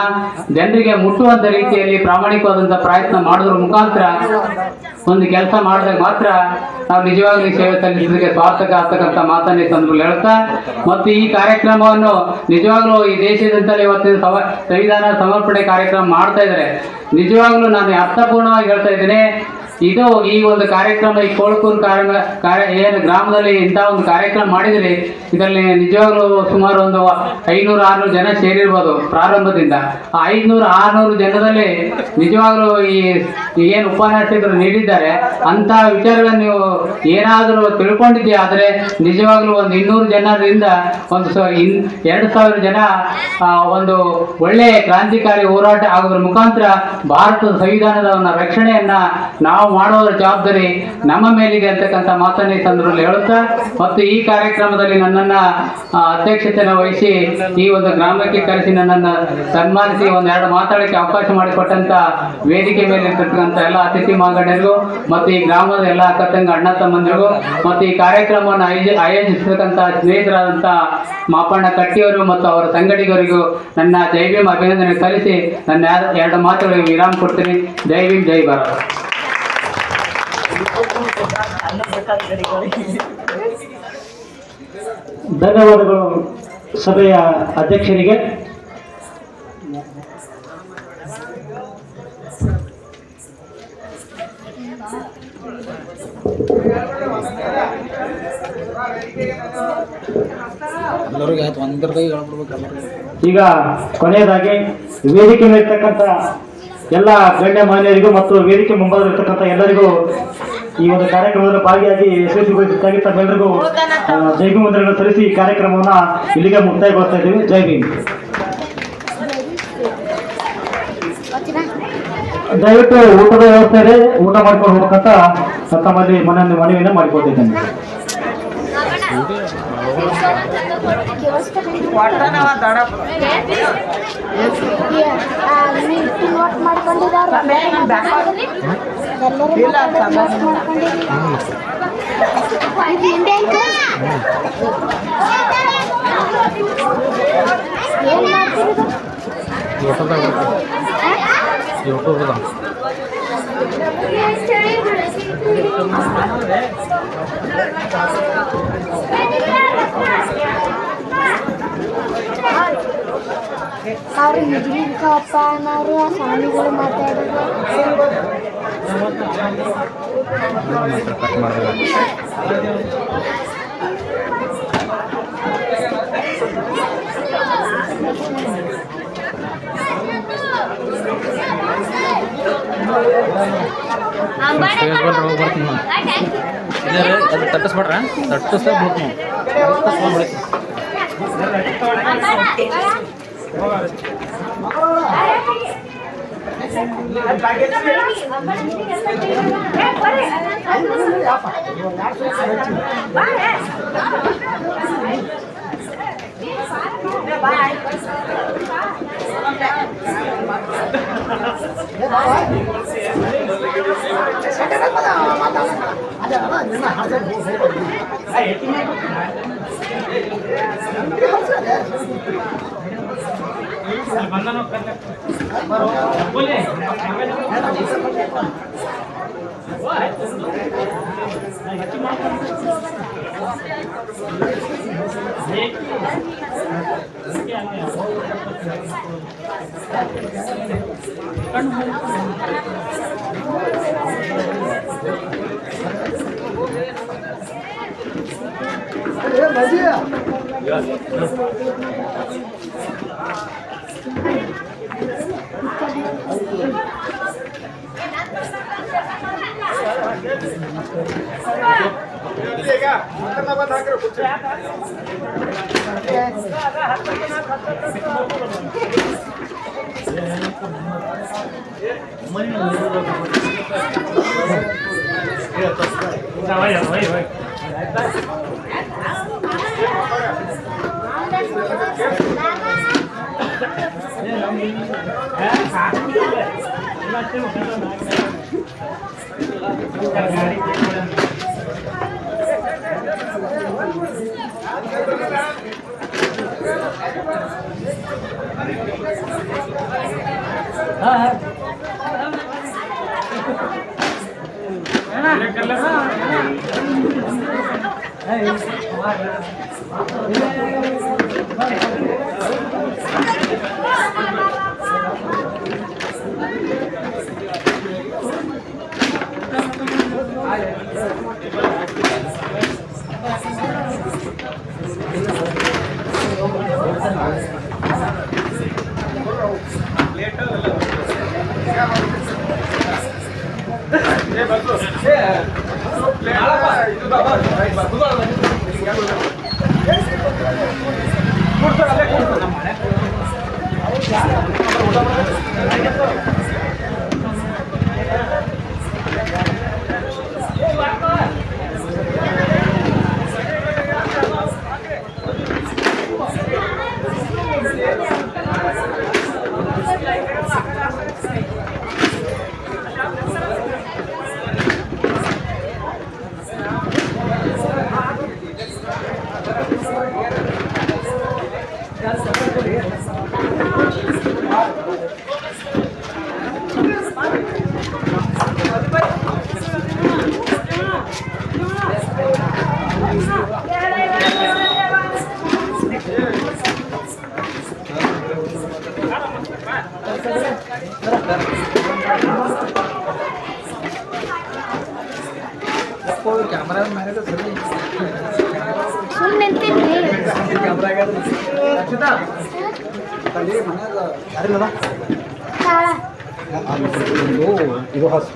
S3: ಜನರಿಗೆ ಮುಟ್ಟುವಂತ ರೀತಿಯಲ್ಲಿ ಪ್ರಾಮಾಣಿಕವಾದಂಥ ಪ್ರಯತ್ನ ಮಾಡೋದ್ರ ಮುಖಾಂತರ ಒಂದು ಕೆಲಸ ಮಾಡಿದಾಗ ಮಾತ್ರ ನಾವು ನಿಜವಾಗ್ಲೂ ಸೇವೆ ಸಲ್ಲಿಸೋದಕ್ಕೆ ಸಾರ್ಥಕ ಆಗ್ತಕ್ಕಂಥ ಮಾತನ್ನ ಈ ಸಂದರ್ಭದಲ್ಲಿ ಹೇಳ್ತಾ, ಮತ್ತು ಈ ಕಾರ್ಯಕ್ರಮವನ್ನು ನಿಜವಾಗ್ಲೂ ಈ ದೇಶದಂತಲೇ ಇವತ್ತಿನ ಸಂವಿಧಾನ ಸಮರ್ಪಣೆ ಕಾರ್ಯಕ್ರಮ ಮಾಡ್ತಾ ಇದ್ದಾರೆ. ನಿಜವಾಗ್ಲೂ ನಾನು ಅರ್ಥಪೂರ್ಣವಾಗಿ ಹೇಳ್ತಾ ಇದ್ದೇನೆ. ಇದು ಈ ಒಂದು ಕಾರ್ಯಕ್ರಮ, ಈ ಕೋಳ್ಕೂರು ಏನು ಗ್ರಾಮದಲ್ಲಿ ಇಂಥ ಒಂದು ಕಾರ್ಯಕ್ರಮ ಮಾಡಿದರೆ ಇದರಲ್ಲಿ ನಿಜವಾಗ್ಲೂ ಸುಮಾರು ಒಂದು 500-600 ಜನ ಸೇರಿರ್ಬೋದು ಪ್ರಾರಂಭದಿಂದ. ಆ 500-600 ಜನದಲ್ಲಿ ನಿಜವಾಗ್ಲೂ ಈ ಏನು ಉಪನ್ಯಾಸಕರು ನೀಡಿದ್ದಾರೆ ಅಂತ ವಿಚಾರಗಳನ್ನು ನೀವು ಏನಾದರೂ ತಿಳ್ಕೊಂಡಿದ್ದೀಯ ಆದರೆ ನಿಜವಾಗ್ಲೂ ಒಂದು 200 ಜನರಿಂದ ಒಂದು 2000 ಜನ ಒಂದು ಒಳ್ಳೆಯ ಕ್ರಾಂತಿಕಾರಿ ಹೋರಾಟ ಆಗೋದ್ರ ಮುಖಾಂತರ ಭಾರತದ ಸಂವಿಧಾನದ ಒಂದು ರಕ್ಷಣೆಯನ್ನ ನಾವು ಮಾಡುವುದರ ಜವಾಬ್ದಾರಿ ನಮ್ಮ ಮೇಲಿದೆ ಅಂತಕ್ಕಂಥ ಮಾತನ್ನ ಈ ಸಂದರ್ಭದಲ್ಲಿ ಹೇಳುತ್ತಾ, ಮತ್ತು ಈ ಕಾರ್ಯಕ್ರಮದಲ್ಲಿ ನನ್ನನ್ನ ಅಧ್ಯಕ್ಷತೆಯನ್ನು ವಹಿಸಿ ಈ ಒಂದು ಗ್ರಾಮಕ್ಕೆ ಕರೆಸಿ ನನ್ನನ್ನು ಸನ್ಮಾನಿಸಿ ಒಂದೆರಡು ಮಾತಾಡಕ್ಕೆ ಅವಕಾಶ ಮಾಡಿಕೊಟ್ಟಂತ ವೇದಿಕೆ ಮೇಲೆ ಇರ್ತಕ್ಕಂಥ ಎಲ್ಲ ಅತಿಥಿ ಮಾಗಣ್ಯರಿಗೂ ಮತ್ತು ಈ ಗ್ರಾಮದ ಎಲ್ಲ ಅಕ್ಕ ತಂಗ ಅಣ್ಣ ತಮ್ಮಂದಿರಿಗೂ ಮತ್ತು ಈ ಕಾರ್ಯಕ್ರಮವನ್ನು ಆಯೋಜಿಸತಕ್ಕಂಥ ಸ್ನೇಹಿತರಾದಂಥ ಮಾಪಣ್ಣ ಕಟ್ಟಿಯವರು ಮತ್ತು ಅವರ ಸಂಗಡಿಗರಿಗೂ ನನ್ನ ಜೈ ಭೀಮ್ ಅಭಿನಂದನೆ ಸಲ್ಲಿಸಿ ನನ್ನ 2 ಮಾತುಗಳಿಗೆ ವಿರಾಮ ಕೊಡ್ತೀನಿ. ಜೈ ಭೀಮ್, ಜೈ ಭಾರತ್.
S1: ಧನ್ಯವಾದಗಳು ಸಭೆಯ ಅಧ್ಯಕ್ಷರಿಗೆ. ಈಗ ಕೊನೆಯದಾಗಿ ವೇದಿಕೆ ಮೇಲಿರ್ತಕ್ಕಂಥ ಎಲ್ಲ ಗಣ್ಯ ಮಾನ್ಯರಿಗೂ ಮತ್ತು ವೇದಿಕೆ ಮುಂಭಾಗದಲ್ಲಿರ್ತಕ್ಕಂಥ ಎಲ್ಲರಿಗೂ ಈ ಒಂದು ಕಾರ್ಯಕ್ರಮದಲ್ಲಿ ಭಾಗಿಯಾಗಿ ಯಶಸ್ವಿಗೊಳಿಸಿದ್ದಾಗಿ ತಮ್ಮೆಲ್ಲರಿಗೂ ಜೈ ಭೀಮ್ ವಂದನೆಗಳನ್ನು ಸಲ್ಲಿಸಿ ಈ ಕಾರ್ಯಕ್ರಮವನ್ನು ಇಲ್ಲಿಗೆ ಮುಕ್ತಾಯಗೊಳಿಸ್ತಾ ಇದ್ದೀವಿ. ಜೈ ಭೀಮ್. ದಯವಿಟ್ಟು ಊಟದ ವ್ಯವಸ್ಥೆ ಇದೆ, ಊಟ ಮಾಡ್ಕೊಂಡು ಹೋಗ್ಬೇಕಂತ ತಮ್ಮಲ್ಲಿ ಮನವಿಯನ್ನು ಮಾಡಿಕೊಟ್ಟಿದ್ದೇನೆ.
S4: ಅವ್ರು ನಿಜಲಿಕ್ಕ ಅಪ್ಪ ಅನ್ನೋರು ಆ ಸ್ವಾಮಿಗಳು ಮಾತಾಡೋದು.
S5: ತಟ್ಟಿಸ್ಬಿಡ್ರ ತಟ್ಟಿಸ್ತಾ ಬಿಡ್ತೀನಿ.
S4: ಸುಮ್ಮನೆ ನಿಂತೀನಿ ಕಾಳ
S1: ಇದು ಹಾಸ್